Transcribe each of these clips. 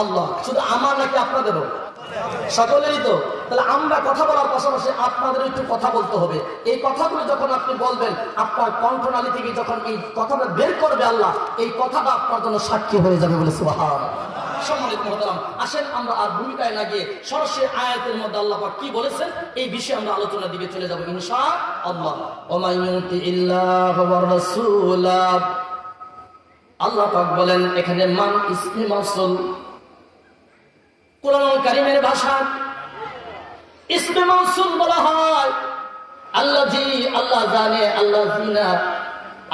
আল্লাহ। শুধু আমার নাকি আপনাদেরও? সকলেরই তো। তাহলে আমরা কথা বলার পাশাপাশি আপনাদের একটু কথা বলতে হবে। এই কথাগুলো যখন আপনি বলবেন, আপনার কণ্ঠনালী থেকে যখন এই কথাটা বের করবে আল্লাহ, এই কথাটা আপনার জন্য সাক্ষী হয়ে যাবে বলে সুবহানাল্লাহ। সম্মানিত মুহতারাম, আসেন আমরা আর ভূমিকায় না গিয়ে সরাসরি আয়াতের মধ্যে আল্লাহ পাক কি বলেছেন এই বিষয়ে আমরা আলোচনার দিকে চলে যাব ইনশাআল্লাহ। ওয়া ইউতি ইল্লাহু ওয়া রাসূলা, আল্লাহ পাক বলেন এখানে মান ইসমে মাউসুল, কোরআনুল কারীমের ভাষা ইসমে মাউসুল বলা হয় আল্লাযী, আল্লাহ জানে, আল্লাযিনা,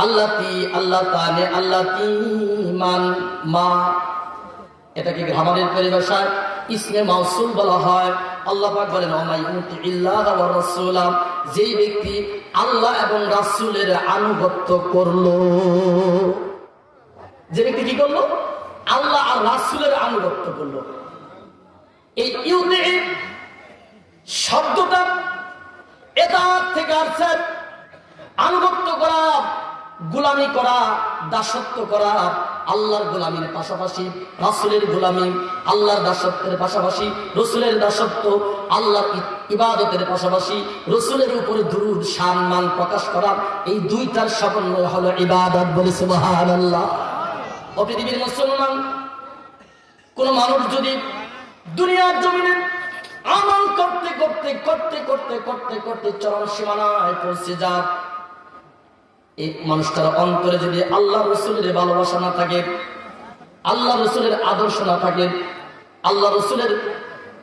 আল্লাতী, আল্লাহ তাআলা, আল্লাতী, মান, মা, এটাকে গ্রামারের পরিভাষায় ইসমে মাউসুল বলা হয়। আল্লাহ পাক বলেন ওয়া ইউতি ইল্লাহু ওয়া রাসূলা, যেই ব্যক্তি আল্লাহ এবং রাসূলের আনুগত্য করলো, যে ব্যক্তি কি করলো? আল্লাহ আর রাসূলের আনুগত্য করলো। এই ইউতি শব্দটা এতাত থেকে আসছে, আনুগত্য করা, গোলামি করা, দাসত্ব করা। আল্লাহর গোলামির পাশাপাশি রাসূলের গোলামি, আল্লাহর দাসত্বের পাশাপাশি রাসূলের দাসত্ব, আল্লাহর ইবাদতের পাশাপাশি রাসূলের উপরে দুরূদ সম্মান প্রকাশ করা, এই দুইটার সমন্বয় হলো ইবাদত। বলে সুবহানাল্লাহ। ও পৃথিবীর মুসলমান, কোন মানুষ যদি দুনিয়ার জমিনে আমল করতে করতে করতে করতে করতে করতে চরম সীমানায় পৌঁছে যায়, এই মানুষটার অন্তরে যদি আল্লাহ রসুলের ভালোবাসা না থাকে, আল্লাহ রসুলের আদর্শ না থাকে, আল্লাহ রসুলের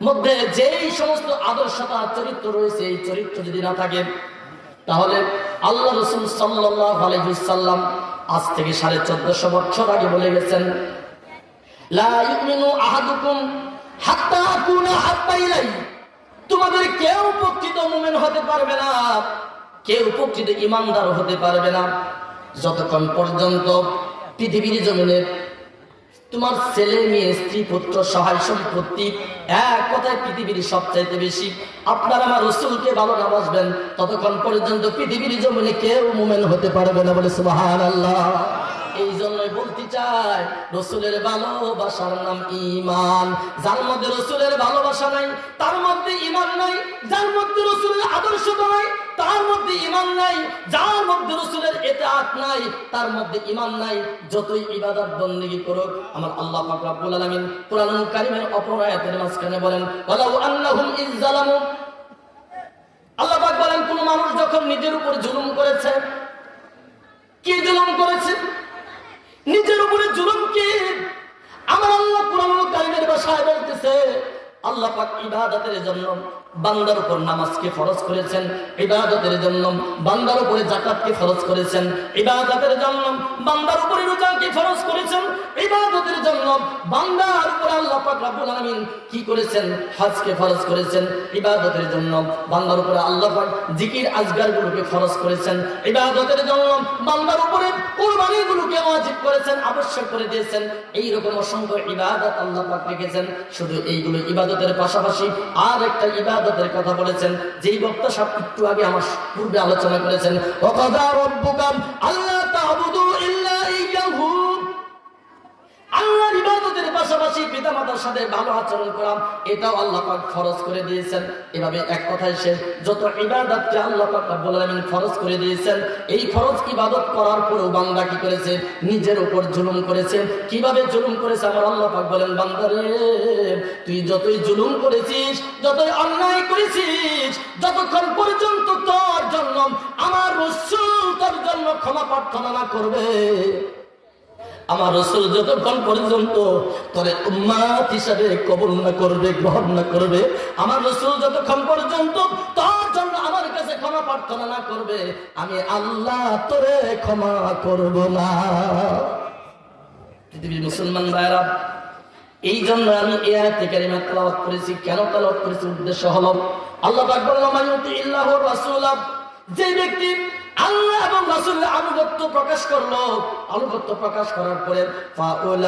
মধ্যে যেই সমস্ত আদর্শতা চরিত্র রয়েছে এই চরিত্র যদি না থাকে, তাহলে আল্লাহ রসুল সাল্লাল্লাহু আলাইহি ওয়াসাল্লাম আজ থেকে 1450 বছর আগে বলে গেছেন, লা ইউমিনু আহাদুকুম হাত্তা আকুনা হাব্বা ইলাইহি, তোমাদের কেউ প্রকৃত মুমিন হতে পারবে না, কেউ প্রকৃত ঈমানদার হতে পারবে না যতক্ষণ পর্যন্ত পৃথিবীর জমিনে তোমার ছেলে মেয়ে স্ত্রী পুত্র সহায় সম্পত্তি, এক কথায় পৃথিবীর সবচাইতে বেশি আপনার আমার রাসূলকে ভালো না বাসবেন, ততক্ষণ পর্যন্ত পৃথিবীর জমিনে কেউ মুমিন হতে পারবে না। বলে সুবহানাল্লাহ। এই জন্যই বলতে চাই, রাসূলের ভালোবাসার নাম ঈমান। যার মধ্যে রাসূলের ভালোবাসা নাই তার মধ্যে ঈমান নাই, যার মধ্যে রাসূলের আদর্শ নাই তার মধ্যে ঈমান নাই, যার মধ্যে রাসূলের ইতাআত নাই তার মধ্যে ঈমান নাই। যতই ইবাদত বندگی করুক, আমার আল্লাহ পাক রব্বুল আলামিন কুরআনুল কারীমের অপর আয়াতের মাঝখানে বলেন ওয়ালাউ আন্নাহুম ইযযালামু, আল্লাহ পাক বলেন কোন মানুষ যখন নিজের উপর জুলুম করেছে, কি জুলুম করেছে? নিজের উপরে জুলুম কি? আমার আল্লাহ কুরআনুল কারীমের ভাষায় বলতেছে, আল্লাহ পাক ইবাদতের জন্য বান্দার উপর নামাজকে ফরজ করেছেন, ইবাদতের জন্য বান্দার উপরে যাকাতকে ফরজ করেছেন, ইবাদতের জন্য বান্দার উপরে রোজাকে ফরজ করেছেন, ইবাদতের জন্য বান্দার উপর আল্লাহ পাক রব্বুল আলামিন কি করেছেন? হজকে ফরজ করেছেন। ইবাদতের জন্য বান্দার উপরে আল্লাহ পাক জিকির আজগারগুলোকে ফরজ করেছেন। ইবাদতের জন্য বান্দার উপরে কুরবানিগুলোকে ওয়াজিব করেছেন, আবশ্যক করে দিয়েছেন। এই রকম অসংখ্য ইবাদত আল্লাহ পাক রেখেছেন। শুধু এইগুলো ইবাদতের পাশাপাশি আর একটা ইবাদতের কথা বলেছেন, যেই বক্তা সাহেব একটু আগে আমার পূর্বে আলোচনা করেছেন, ওয়াকাদা রাব্বুকা আল্লা তা'বুদু ইল্লা ইয়্যাহু, আল্লাহর ইবাদতের পাশাপাশি পিতামাতার সাথে ভালো আচরণ করা, এটাও আল্লাহ পাক ফরজ করে দিয়েছেন। এভাবে এক কথায় শেষ, যত ইবাদতকে আল্লাহ পাক রব্বুল আলামিন ফরজ করে দিয়েছেন, এই ফরজ ইবাদত করার পরেও বান্দা কি করেছে? নিজের উপর জুলুম করেছে। কিভাবে জুলুম করেছে? আমার আল্লাহ পাক বলেন, বান্দারে তুই যতই জুলুম করেছিস, যতই অন্যায় করেছিস, যতক্ষণ পর্যন্ত তোর জন্য আমার রাসূল তোর জন্য ক্ষমা প্রার্থনা না করবে, আমার রাসূল যতক্ষণ পর্যন্ত তোরে উম্মত হিসাবে কবুল না করবে, গ্রহণ না করবে, আমার রাসূল যতক্ষণ পর্যন্ত তোর জন্য আমার কাছে ক্ষমা প্রার্থনা না করবে, আমি আল্লাহ তোরে ক্ষমা করব না। পৃথিবীর মুসলমান ভাইরা, এই জন্য আমি এই আয়াতে কারিমা তেলাওয়াত করেছি। কেন তেলাওয়াত করেছি? উদ্দেশ্য হলো আল্লাহ পাক বলেন মাইয়ুতি ইল্লাহু রাসূলা, যে ব্যক্তি আল্লাহ এবং রাসূলের আনুগত্য প্রকাশ করলো, আনুগত্য প্রকাশ করার পরে ফাউলাইকা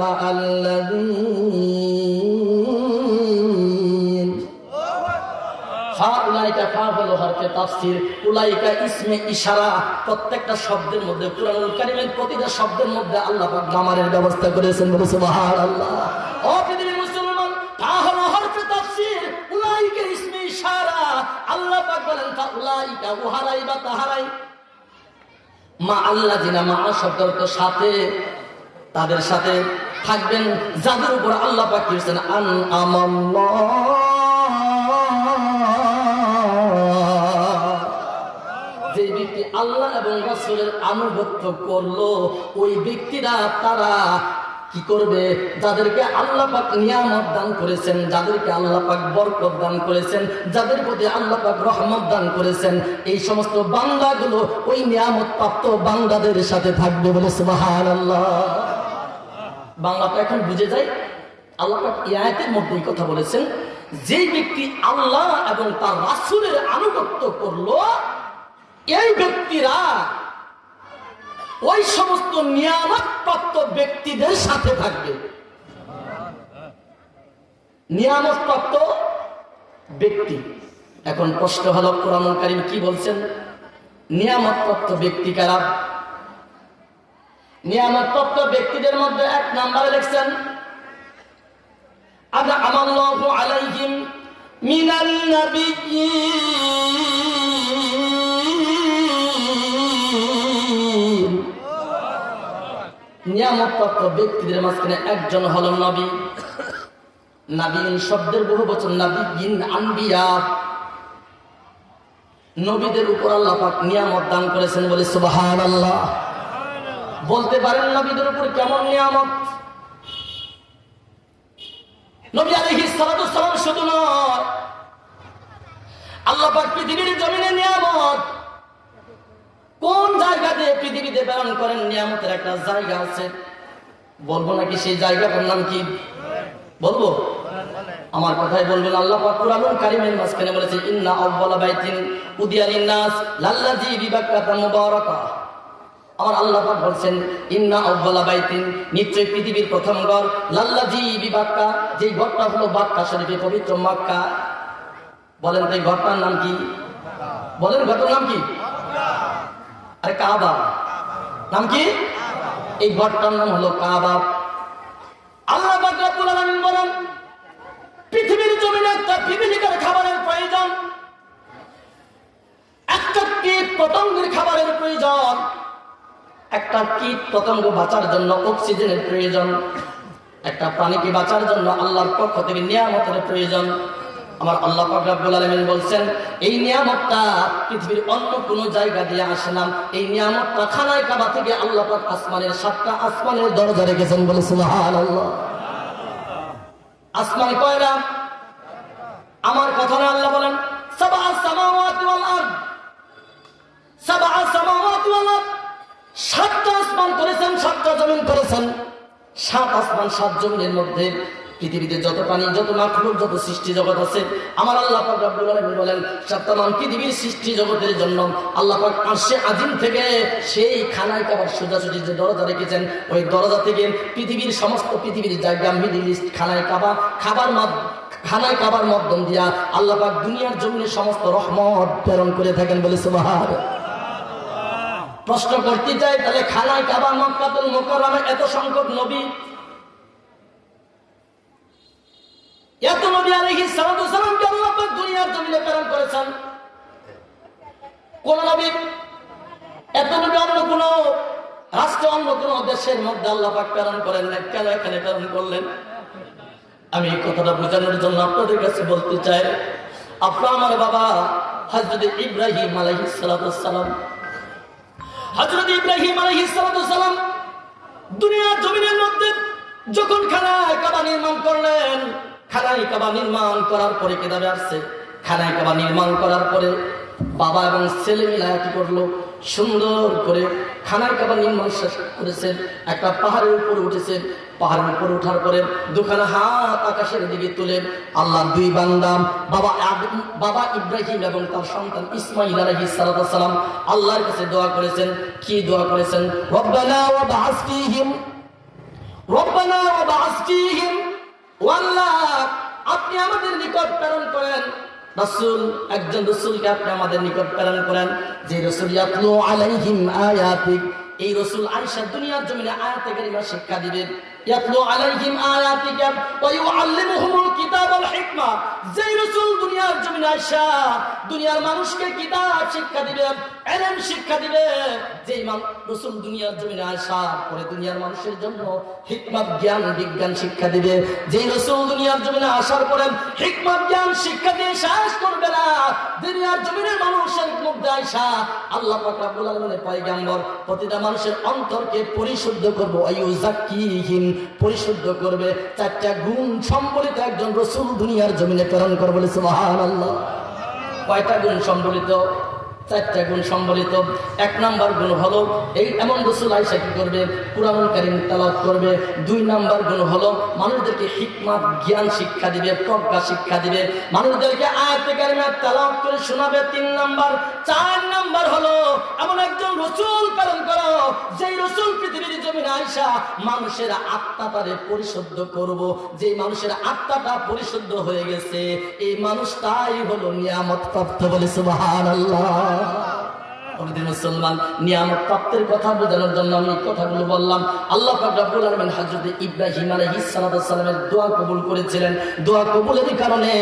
মাআল্লাযীন, ফাউলাইকা ফা হলো হরফে তাফসীর, উলাইকা ইসমে ইশারা। প্রত্যেকটা শব্দের মধ্যে, কুরআনুল কারীমের প্রতিটা শব্দের মধ্যে আল্লাহ পাক নামারের ব্যবস্থা করেছেন। বলে সুবহানাল্লাহ। ও পৃথিবীর মুসলমান, তা হলো হরফে তাফসীর, উলাইকা ইসমে ইশারা। আল্লাহ পাক বলেন তা উলাইকা, উহারাই বা তাহারাই, মা আল্লাযিনা, মা শব্দের তো সাথে, তাদের সাথে থাকবেন যাদের উপর আল্লাহ পাক করেছেন যে ব্যক্তি আল্লাহ এবং রাসূলের আনুগত্য করলো, ওই ব্যক্তিরা তারা কি করবে? যাদেরকে আল্লাহ পাক নিয়ামত দান করেছেন, যাদেরকে আল্লাহ পাক বরকত দান করেছেন, যাদের প্রতি আল্লাহ পাক রহমত দান করেছেন, এই সমস্ত বান্দাগুলো ওই নিয়ামত প্রাপ্ত বান্দাদের সাথে থাকবে। বলে সুবহানাল্লাহ। বাংলাটা এখন বুঝে যায়। আল্লাহ পাক এই আয়াতের মধ্যেই কথা বলেছেন, যে ব্যক্তি আল্লাহ এবং তার রাসূলের আনুগত্য করলো, এই ব্যক্তিরা ওই সমস্ত নিয়ামত প্রাপ্ত ব্যক্তিদের সাথে থাকবে। নিয়ামত প্রাপ্ত ব্যক্তি। এখন প্রশ্ন হলো, কোরআনুল কারীম কি বলছেন? নিয়ামত প্রাপ্ত ব্যক্তি কারা? নিয়ামত প্রাপ্ত ব্যক্তিদের মধ্যে এক নম্বরে লিখছেন আনআমাল্লাহু আলাইহিম মিনান নাবিয়্যিন। নিয়ামত প্রাপ্ত ব্যক্তিদের মাঝখানে একজন হলো নবী। নাবিয়্যিন শব্দের বহু বচন নাবিয়্যিন, আনবিয়া। নবীদের উপর আল্লাহ পাক নিয়ামত দান করেছেন। বলে সুবহানাল্লাহ। বলতে পারেন নবীদের উপর কেমন নিয়ামত? নবী আলাইহিস সালাতু ওয়াস সালাম শুধু নয়, আল্লাহ পাক পৃথিবীর জমিনে নিয়ামত কোন জায়গাতে পৃথিবীতে প্রেরণ করেন? নিয়ামতের একটা জায়গা আছে, বলবো নাকি সেই জায়গাটার নাম কি? বলবো? আমার কথাই বলবেন। আল্লাহ পাক কুরআনুল কারীমের মাঝখানে বলেছে ইন্না আউওয়ালা বাইতিন উদিয়া লিন-নাস লাল্লাযী বিবাক্কাতা মুবারাকা। আমার আল্লাহ পাক বলছেন ইন্না আউওয়ালা বাইতিন, নিশ্চয় পৃথিবীর প্রথম ঘর, লাল্লাযী বিবাক্কা, যে ঘরটা হলো বাক্কা শরীফে, পবিত্র মক্কা। বলেন তো এই ঘরটার নাম কি? বলেন ঘরটার নাম কি? আরে কাবা। নাম কি? এই ঘরটার নাম হলো কাবা। আল্লাহ পাক রব্বুল আলামিন বলেন পৃথিবীর জমিনে একটা বিবিধিকার খাবারের প্রয়োজন, একটা কীট পতঙ্গের খাবারের প্রয়োজন, একটা কীট পতঙ্গ বাঁচার জন্য অক্সিজেনের প্রয়োজন, একটা প্রাণীকে বাঁচার জন্য আল্লাহর পক্ষ থেকে নিয়ামতের প্রয়োজন। আমার আল্লাহ পাক রব্বুল আলামিন বলছেন এই নিয়ামতটা পৃথিবীর অন্য কোনো জায়গা দিয়ে আসে না। এই নিয়ামতটা খানায় কাবা থেকে আল্লাহ পাক আসমানের 7টা আসমানের দরজা রেখেছেন। বলে সুবহানাল্লাহ। আসমান কয়টা? আমার কথা না, আল্লাহ বলেন সাবআ সামাওয়াতি ওয়াল আরদ, সাবআ সামাওয়াতি ওয়াল আরদ। 7টা আসমান করেছেন, 7টা জমিন করেছেন। 7 আসমান 7 জমিনের মধ্যে পৃথিবীতে যত প্রাণী, যত মাখলুক, যত সৃষ্টি জগৎ আছে, আমার আল্লাহ পাক রব্বুল আলামিন বলেন সপ্তম পৃথিবীর সৃষ্টি জগতের জন্য আল্লাহ পাক আরশে আজিম থেকে সেই খানায় কাবার সোজাসুজি যে দরজা রেখেছেন, ওই দরজা থেকে পৃথিবীর সমস্ত পৃথিবীর জায়গা, মিডল ইস্ট, খানায় কাবা, খানায় কাবার মাধ্যম দিয়া আল্লাহ পাক দুনিয়ার জমিনে সমস্ত রহমত প্রেরণ করে থাকেন। বলে সুবহানাল্লাহ। প্রশ্ন করতে চাই, তাহলে খানায় কাবা, মক্কাতুল মুকাররমে এত সংখ্যক নবী, এত নবী আলাইহিস সালাতু ওয়াস সালামকে আল্লাহ পাক দুনিয়ার জমিনে প্রেরণ করেছেন। কোন নবী, এত নবী অন্য কোন রাষ্ট্র, অন্য কোন দেশের মধ্যে আল্লাহ পাক প্রেরণ করেন না, কেন এখানে প্রেরণ করলেন? আমি এই কথাটা বোঝানোর জন্য আপনাদের কাছে বলতে চাই, আপনার আমার বাবা হযরত ইব্রাহিম আলাইহিস সালাতু ওয়াস সালাম, হযরত ইব্রাহিম আলাইহিস সালাতু ওয়াস সালাম দুনিয়ার জমিনের মধ্যে যখন খানায় কাবা নির্মাণ করলেন, খানায় কাবা নির্মাণ করার পরে কেদারে আসছে, খানায় কাবা নির্মাণ করার পরে বাবা এবং ছেলে মিলে কি করলো? সুন্দর করে খানায় কাবা নির্মাণ শেষ করেছেন। একটা পাহাড়ের উপরে উঠেছেন, পাহাড়ের উপরে ওঠার পরে দুখানা হাত আকাশের দিকে তুলে আল্লাহ দুই বান্দা বাবা ইব্রাহিম এবং তার সন্তান ইসমাঈল আলাইহিস সালাতু ওয়াস সালাম আল্লাহর কাছে দোয়া করেছেন। কি দোয়া করেছেন? রব্বানা ওয়া বা'আস ফীহিম, রব্বানা ওয়া বা'আস ফীহিম, ও আল্লাহ আপনি আমাদের নিকট প্রেরণ করেন রাসূল, একজন রাসূলকে আপনি আমাদের নিকট প্রেরণ করেন, যে রাসূল ইয়াতলু আলাইহিম আয়াতিক, এই রাসূল আয়েশা দুনিয়ার জমিনে আয়াতে কারিমা শিক্ষা দিবেন। ইয়াতলু আলাইহিম আয়াতিকা ওয়া ইউআল্লিমুহুমুল কিতাব ওয়াল হিকমা, যেই রাসূল দুনিয়ার জমিনে আয়েশা দুনিয়ার মানুষকে কিতাব শিক্ষা দিবে, ইলম শিক্ষা দিবে, যেই রাসূল দুনিয়ার জমিনে আয়েশা পরে দুনিয়ার মানুষের জন্য হিকমত জ্ঞান বিজ্ঞান শিক্ষা দিবে, যেই রাসূল দুনিয়ার জমিনে আসার পরে হিকমত জ্ঞান শিক্ষা দিয়ে শেষ করবে না, দুনিয়ার জমিনের মানুষের মধ্যে আয়েশা আল্লাহ পাক রব্বুল আলামিনের পয়গম্বর প্রতিটা মানুষের অন্তরকে পরিশুদ্ধ করবে, ওয়ায়ুযাক্কিহিম, পরিশুদ্ধ করবে। চারটা গুণ সম্বলিত একজন রাসূল দুনিয়ার জমিনে প্রেরণ করবে, বলে সুবহানাল্লাহ। কয়টা গুণ সম্বলিত? চারটা গুণ সম্বলিত। এক নাম্বার গুণ হলো এই এমন রাসূল আয়েশা কি করবে? কুরআনুল কারীম তেলাওয়াত করবে। দুই নাম্বার গুণ হলো মানুষদেরকে হিকমত জ্ঞান শিক্ষা দিবে, প্রজ্ঞা শিক্ষা দিবে, মানুষদেরকে আয়াতে কারিমা তেলাওয়াত করে শোনাবে। তিন নাম্বার। চার নাম্বার হলো এমন একজন রাসূল প্রেরণ করো, যেই রাসূল পৃথিবীর জমিনে আয়েশা মানুষের আত্মাটারে পরিশুদ্ধ করব, যেই মানুষের আত্মাটা পরিশুদ্ধ হয়ে গেছে এই মানুষটাই হলো নিয়ামত প্রাপ্ত, বলে সুবহানাল্লাহ। মুসলমান, নিয়ামত প্রাপ্তের কথা বোঝানোর জন্য আমি এই কথাগুলো বললাম। আল্লাহ পাক রব্বুল আলামিন হযরত ইব্রাহিম আলাইহিস সালামের দোয়া কবুল করেছিলেন। দোয়া কবুলের কারণে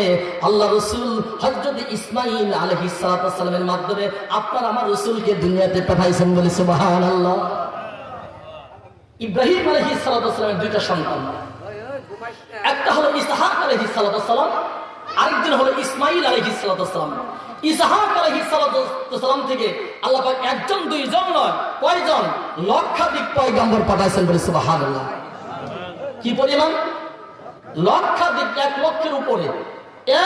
আল্লাহ রাসূল হযরত ইসমাঈল আলাইহিস সালামের মাধ্যমে আপনার আমার রাসূলকে দুনিয়াতে পাঠাইছেন, বলে সুবহানাল্লাহ। ইব্রাহিম আলাইহিস সালামের দুইটা সন্তান, একটা হলো ইসহাক আলাইহিস সালাম, আরেকজন হলো ইসমাঈল আলাইহিস সালাম। ইসহাক আলাইহিস সালাম থেকে আল্লাহ পাক একজন দুইজন নয়, কয়জন? লক্ষাধিক পয়গম্বর পাঠাইছেন, বলে সুবহানাল্লাহ। কি পরিমাণ? লক্ষাধিক, 1 লক্ষের উপরে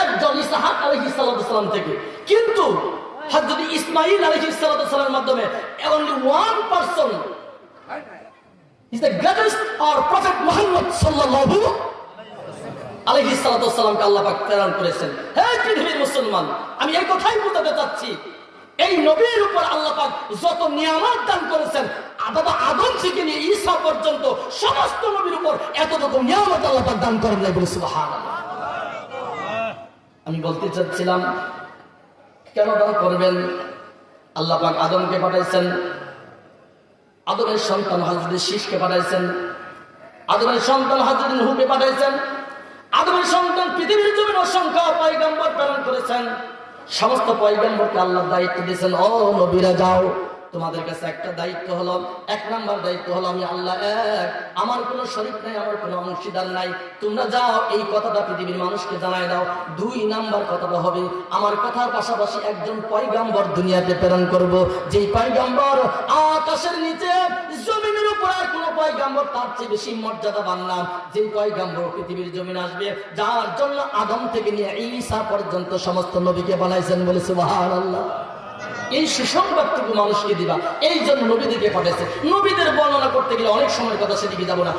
একজন ইসহাক আলাইহিস সালাম থেকে। কিন্তু হযরত ইসমাঈল আলাইহিস সালামের মাধ্যমে only one person is the greatest, or prophet Muhammad sallallahu আলাইহিস সালামকে আল্লাহ পাক প্রেরণ করেছেন। হে পৃথিবীর মুসলমান, আমি এই কথাই বোঝাতে চাচ্ছি, এই নবীর উপর আল্লাহ পাক যত নিয়ামত দান করেছেন, বাবা আদম থেকে নিয়ে ঈসা পর্যন্ত সমস্ত নবীর উপর এতটুকু নিয়ামত আল্লাহ পাক দান করেন, বলে সুবহানাল্লাহ। আমি বলতে চাচ্ছিলাম কেন দান করবেন? আল্লাহ পাক আদমকে পাঠাইছেন, আদমের সন্তান হযরত শীশকে পাঠাইছেন, আদমের সন্তান হযরত নূহকে পাঠাইছেন, আদমের সন্তান পৃথিবীর জমিনে অসংখ্য পয়গম্বর প্রেরণ করেছেন। সমস্ত পয়গম্বরকে আল্লাহ দায়িত্ব দিয়েছেন, ও নবীরা যাও, তোমাদের কাছে একটা দায়িত্ব হলো, 1 নাম্বার দায়িত্ব হলো আমি আল্লাহ এক, আমার কোনো শরীক নাই, আমার কোনো অংশীদার নাই, তোমরা যাও এই কথাটা পৃথিবীর মানুষকে জানাই দাও। 2 নাম্বার কথাটা হবে আমার কথার পাশাপাশি একজন পয়গম্বর দুনিয়াতে প্রেরণ করব, যেই পয়গম্বর আকাশের নিচে জমিনের উপর আর কোনো পয়গম্বর তার চেয়ে বেশি মর্যাদাবান না, যেই পয়গম্বর পৃথিবীর জমিনে আসবে, যার জন্য আদম থেকে নিয়ে ঈসা পর্যন্ত সমস্ত নবীকে বানাইছেন, বলে সুবহানাল্লাহ। এই সুসংবাদটুকু মানুষকে দিবা, এই জন্য নবীদেরকে পাঠাইছে। নবীদের বর্ণনা করতে গেলে অনেক সময়ের কথা, সেদিকে যাব না।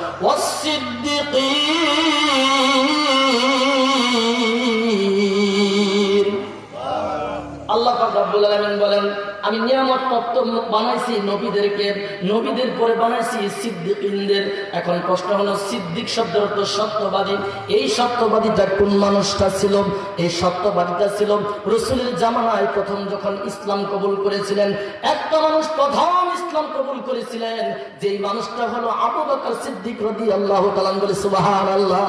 আল্লাহ পাক রব্বুল আলামিন বলেন, আমি নিয়ামত প্রাপ্ত বানাইছি নবীদেরকে, নবীদের পরে বানাইছি সিদ্দিকীনদের। এখন প্রশ্ন হলো, সিদ্দিক শব্দের অর্থ সত্যবাদী। এই সত্যবাদীটা কোন মানুষটা ছিল? এই সত্যবাদীটা ছিল রাসূলের জামানায় প্রথম যখন ইসলাম কবুল করেছিলেন, একটা মানুষ প্রথম ইসলাম কবুল করেছিলেন, যেই মানুষটা হলো আবু বকর সিদ্দিক রাদিয়াল্লাহু তাআলা, বলে সুবহানাল্লাহ।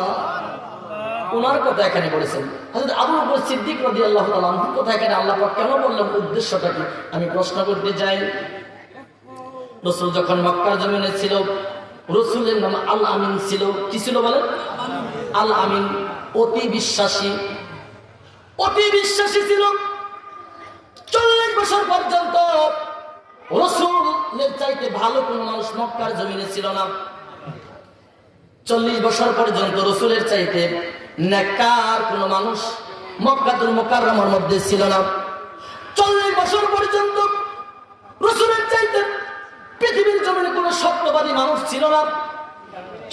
ওনার কথা এখানে বলেছেন, হযরত আবু বকর সিদ্দিক রাদিয়াল্লাহু তাআলা আনহুর কথা এখানে আল্লাহ পাক কেন বললেন? উদ্দেশ্যটা কি? আমি প্রশ্ন করতে যাই। রাসূল যখন মক্কার জমিনে ছিল, রাসূলের নাম আল আমিন ছিল। কি ছিল বলেন? আল আমিন, অতি বিশ্বাসী। অতি বিশ্বাসী ছিল। 40 বছর পর্যন্ত রাসূলের চাইতে ভালো কোনো মানুষ মক্কার জমিনে ছিল না। 40 বছর পর্যন্ত রাসূলের চাইতে নেককার কোন মানুষ মক্কাতুল মুকাররমার মধ্যে ছিল না। 40 বছর পর্যন্ত রাসূলের চাইতে পৃথিবীর জমিনে কোন সত্যবাদী মানুষ ছিল না।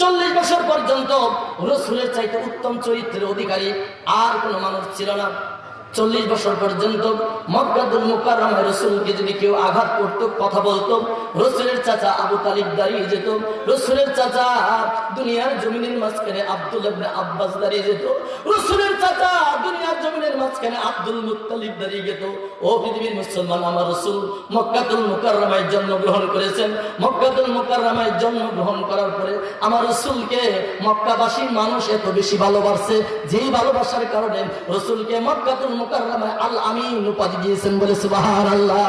40 বছর পর্যন্ত রাসূলের চাইতে উত্তম চরিত্রের অধিকারী আর কোন মানুষ ছিল না। 40 বছর পর্যন্ত মক্কাতুল মুকাররমায় রাসূলকে যদি কেউ আঘাত করত, কথা বলতো, রাসূলের চাচা আবু তালিব দাঁড়িয়ে যেত, রাসূলের চাচা দুনিয়ার জমিনের মাঝখানে আব্দুল ইবনে আব্বাস দাঁড়িয়ে যেত, রাসূলের চাচা দুনিয়ার জমিনের মাঝখানে আব্দুল মুত্তালিব দাঁড়িয়ে যেত। ও পৃথিবীর মুসলমান, আমার রাসূল মক্কাতুল মুকাররমায় জন্মগ্রহণ করেছেন। মক্কাতুল মুকাররমায় জন্মগ্রহণ করার পরে আমার রাসূলকে মক্কাবাসীর মানুষ এত বেশি ভালোবাসে, যেই ভালোবাসার কারণে রাসূলকে মক্কাতুল মুকাররমায় আল আমিন উপাধি দিয়েছেন। বলে সুবহানাল্লাহ।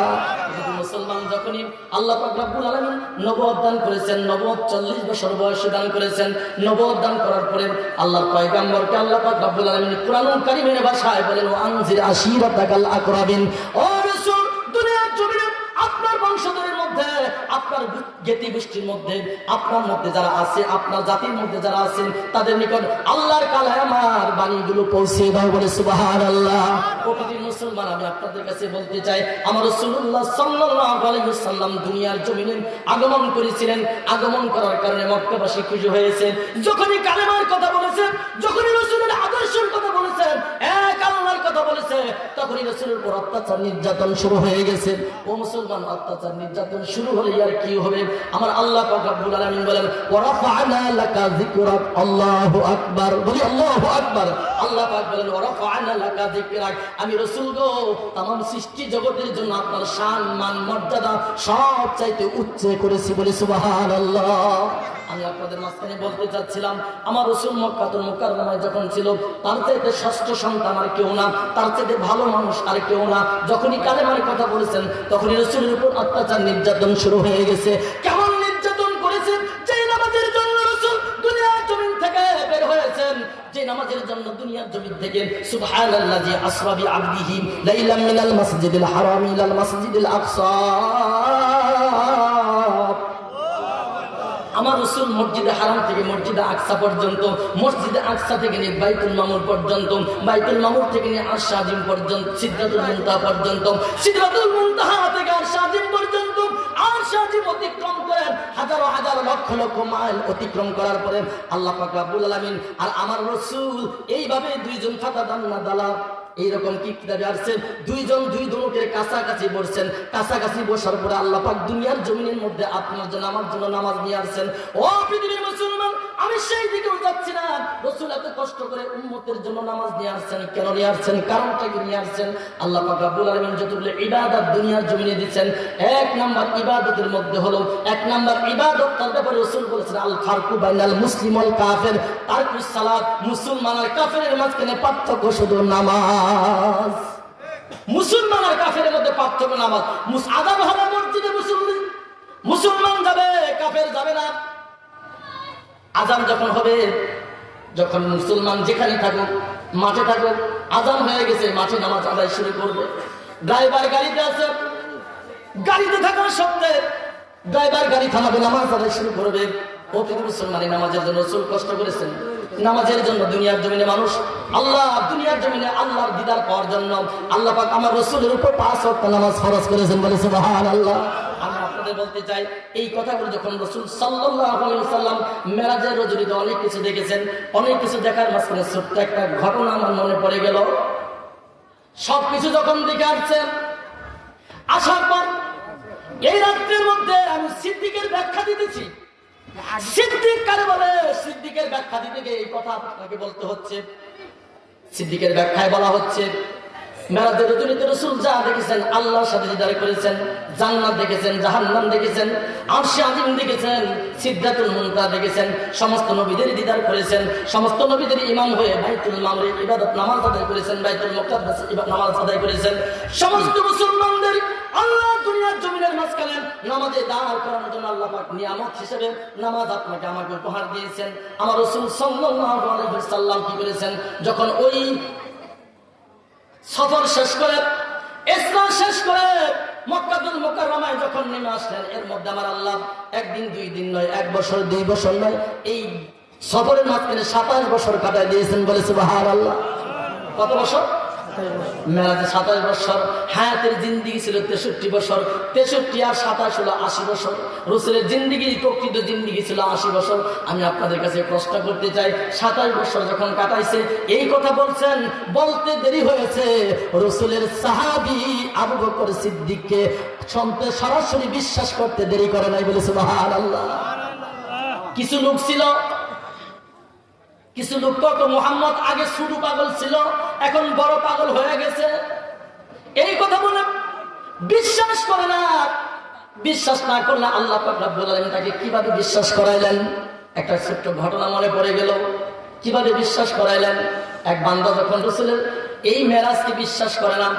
মুসলমান যখনই আল্লাহ পাক রব্বুল আলামিন নবুয়ত দান করেছেন, নবুয়ত 40 বছর বয়সে দান করেছেন। নবুয়ত দান করার পরে আল্লাহর পয়গম্বরকে আল্লাহ পাক রব্বুল আলামিন কুরআনুল কারীমের ভাষায় বলেন, ওয়া আনজির আশীরাতাকাল আকরাবিন। ও রাসূল, দুনিয়ার জমিনে আপনার বংশধরের মধ্যে, আপনার জ্ঞাতি গোষ্ঠীর মধ্যে, আপনার মধ্যে যারা আছে, আপনার জাতির মধ্যে যারা আছেন, তাদের নিকট আল্লাহর কালামার বাণীগুলো পৌঁছে দাও। বলে সুবহানাল্লাহ। প্রকৃতির মুসলমান, আমি আপনাদের কাছে বলতে চাই, আমার রাসূলুল্লাহ সাল্লাল্লাহু আলাইহি ওয়াসাল্লাম দুনিয়ার জমিনে আগমন করেছিলেন। আগমন করার কারণে মক্কাবাসী খুশি হয়েছে। যখনই কালেমার কথা বলেছেন, যখনই রাসূলের আদর্শের কথা বলেছেন, এক আল্লাহর কথা বলেছে, তখনই রাসূলের উপর অত্যাচার নির্যাতন শুরু হয়ে গেছে। ও মুসলমান, অত্যাচার নির্যাতন শুরু হলে আর কি হবে? আমার আল্লাহ পাক রব্বুল আলামিন বলেন, ওয়া রাফা'না লাকা যিকরাক। আল্লাহু আকবার। বলি আল্লাহু আকবার। আল্লাহ পাক বলেন, ওয়া রাফা'না লাকা যিকরাক। আমি রাসূল গো तमाम সৃষ্টি জগতের জন্য আপনার শান মান মর্যাদা সব চাইতে উচ্চ করেছি। বলে সুবহানাল্লাহ। আমি আপনাদের মাঝখানে বলতে চাচ্ছিলাম, আমার রাসূল মক্কাতুল মুকাররমায় যখন ছিল, তার চাইতে ষষ্ঠ সন্তান আর কেউ না, তার চাইতে ভালো মানুষ আর কেউ না। যখনই কালেমার কথা বলেছেন, তখনই রাসূলের উপর অত্যাচার নির্যাতন শুরু হয়ে গেছে। কেমন নির্যাতন করেছেন? যে নামাজের জন্য রাসূল দুনিয়ার জমিন থেকে বের হয়েছেন, যে নামাজের জন্য দুনিয়ার জমিন থেকে সুবহানাল্লাযী আসরা বিআবদিহি লাইলাম মিনাল মাসজিদিল হারামি ইলাল মাসজিদিল আকসা। আমার রাসূল মসজিদে হারাম থেকে মসজিদে আকসা পর্যন্ত, মসজিদে আকসা থেকে নিয়ে বাইতুল মামুর পর্যন্ত, বাইতুল মামুর থেকে নিয়ে আরশ আজিম পর্যন্ত, সিদরাতুল মুনতাহা পর্যন্ত, সিদরাতুল মুনতাহা থেকে আরশ আজিম পর্যন্ত, আরশ আজিম অতিক্রম করেন হাজারো হাজার লক্ষ লক্ষ মাইল অতিক্রম করার পরে আল্লাহ পাক রব্বুল আলামিন আর আমার রাসূল এইভাবে দুইজন ফাতাদান্না দালা এইরকম কি কিতাবে আসছে, দুইজন দুই দোলকের কাছাকাছি বসছেন। কাছাকাছি বসার পরে আল্লাহ পাক দুনিয়ার জমিনের মধ্যে আপনার জন্য আমার জন্য নামাজ নিয়ে আসছেন। ও পৃথিবীর মুসলমান, আমি সেই দিকেও যাচ্ছি না। রাসূল এত কষ্ট করে উম্মতের জন্য নামাজ নিয়ে আসছেন। কেন নিয়ে আসছেন? কারণটা কি নিয়ে আসছেন? আল্লাহ পাক রব্বুল আলামিন যতগুলো ইবাদত দুনিয়ার জমিনে দিচ্ছেন, এক নাম্বার ইবাদতের মধ্যে হলো, এক নাম্বার ইবাদত তার ব্যাপারে রাসূল বলেছেন, আল ফারকু বাইনাল মুসলিম ওয়াল কাফির তারকুস সালাত। মুসলমান আর কাফেরের মাঝখানে পার্থক্য শুধু নামাজ। মুসলমান আর কাফেরের মধ্যে পার্থক্য নামাজ। আযান হবে মসজিদে, মুসলমান যাবে, কাফের যাবে না। আযান যখন হবে, যখন মুসলমান যেখানে থাকুক, মাঠে থাকুক, আযান হয়ে গেছে, মাঠে নামাজ আদায় শুরু করবে। ড্রাইভার গাড়িতে আছে, গাড়িতে থাকার সত্ত্বে ড্রাইভার গাড়ি থামাবে, নামাজ আদায় শুরু করবে। ও পৃথিবীর মুসলমান, নামাজের জন্য রাসূল কষ্ট করেছেন। নামাজের জন্য দুনিয়ার জমিনে মানুষ, আল্লাহ দুনিয়ার জমিনে আল্লাহর দিদার পাওয়ার জন্য আল্লাহ পাক আমার রাসূলের উপর 5 ওয়াক্ত নামাজ ফরজ করেছেন। বলে সুবহানাল্লাহ। আমি আপনাদের বলতে চাই, এই কথাগুলো যখন রাসূল সাল্লাল্লাহু আলাইহি ওয়াসাল্লাম মেরাজের রজনীতে অনেক কিছু দেখেছেন, অনেক কিছু দেখার মাঝখানে ছোট্ট একটা ঘটনা আমার মনে পড়ে গেল। সবকিছু যখন দেখে আসছেন, আসার পর এই রাত্রের মধ্যে আমি সিদ্দিকের ব্যাখ্যা দিতেছি। সিদ্দিক কারে বলে? সিদ্দিকের ব্যাখ্যা দিতে গিয়ে এই কথা আপনাকে বলতে হচ্ছে। সিদ্দিকের ব্যাখ্যায় বলা হচ্ছে, মেরাজের রজনীতে রাসূল যা দেখেছেন, আল্লাহর সাথে দিদার করেছেন, জান্নাত দেখেছেন, জাহান্নাম দেখেছেন, আরশে আজিম দেখেছেন, সিদরাতুল মুনতাহা দেখেছেন, সমস্ত নবীদের দিদার করেছেন, সমস্ত নবীদের ইমাম হয়ে বাইতুল মামুরে ইবাদত নামাজ আদায় করেছেন, বাইতুল মুকাদ্দাসে নামাজ আদায় করেছেন। সমস্ত মুসলমানদের আল্লাহ দুনিয়ার জমিনের মাঝখানে নামাজে দাঁড় করানোর জন্য আল্লাহ পাক নিয়ামত হিসেবে নামাজ আপনাকে আমাকে উপহার দিয়েছেন। আমার রাসূল সাল্লাল্লাহু আলাইহি ওয়াসাল্লাম কি করেছেন? যখন ওই সফর শেষ করে, ইসরা শেষ করে মক্কাতুল মুকাররমায় যখন নেমে আসলেন, এর মধ্যে আমার আল্লাহ একদিন দুই দিন নয়, 1 বছর 2 বছর নয়, এই সফরের মাঝখানে 27 বছর কাটায় দিয়েছেন। বলে সুবহানাল্লাহ। কত বছর? মেরাজে 27 বছর। হায়াতের জিন্দেগি ছিল 63 বছর। 63 আর 27 হলো 80 বছর। রাসূলের জিন্দেগি, প্রকৃত জিন্দেগি ছিল 80 বছর। আমি আপনাদের কাছে প্রশ্ন করতে চাই, 27 বছর যখন কাটাইছে, এই কথা বলছেন, বলতে দেরি হয়েছে রাসূলের সাহাবী আবু বকর সিদ্দিককে সরাসরি বিশ্বাস করতে দেরি করে নাই। বলে সুবহানাল্লাহ। কিছু লোক ছিল, কিছু লোক কত মুহাম্মদ আগে শুধু পাগল ছিল, এখন বড় পাগল হয়ে গেছে। এই কথা বলে বিশ্বাস করে না। বিশ্বাস না করলে আল্লাহ পাক রব্বুল আলামিন তাকে কিভাবে বিশ্বাস করাইলেন? একটা ছোট্ট ঘটনা মনে পড়ে গেল। কিভাবে বিশ্বাস করাইলেন? এক বান্দা যখন রাসূলের এই মেরাজকে বিশ্বাস করে না,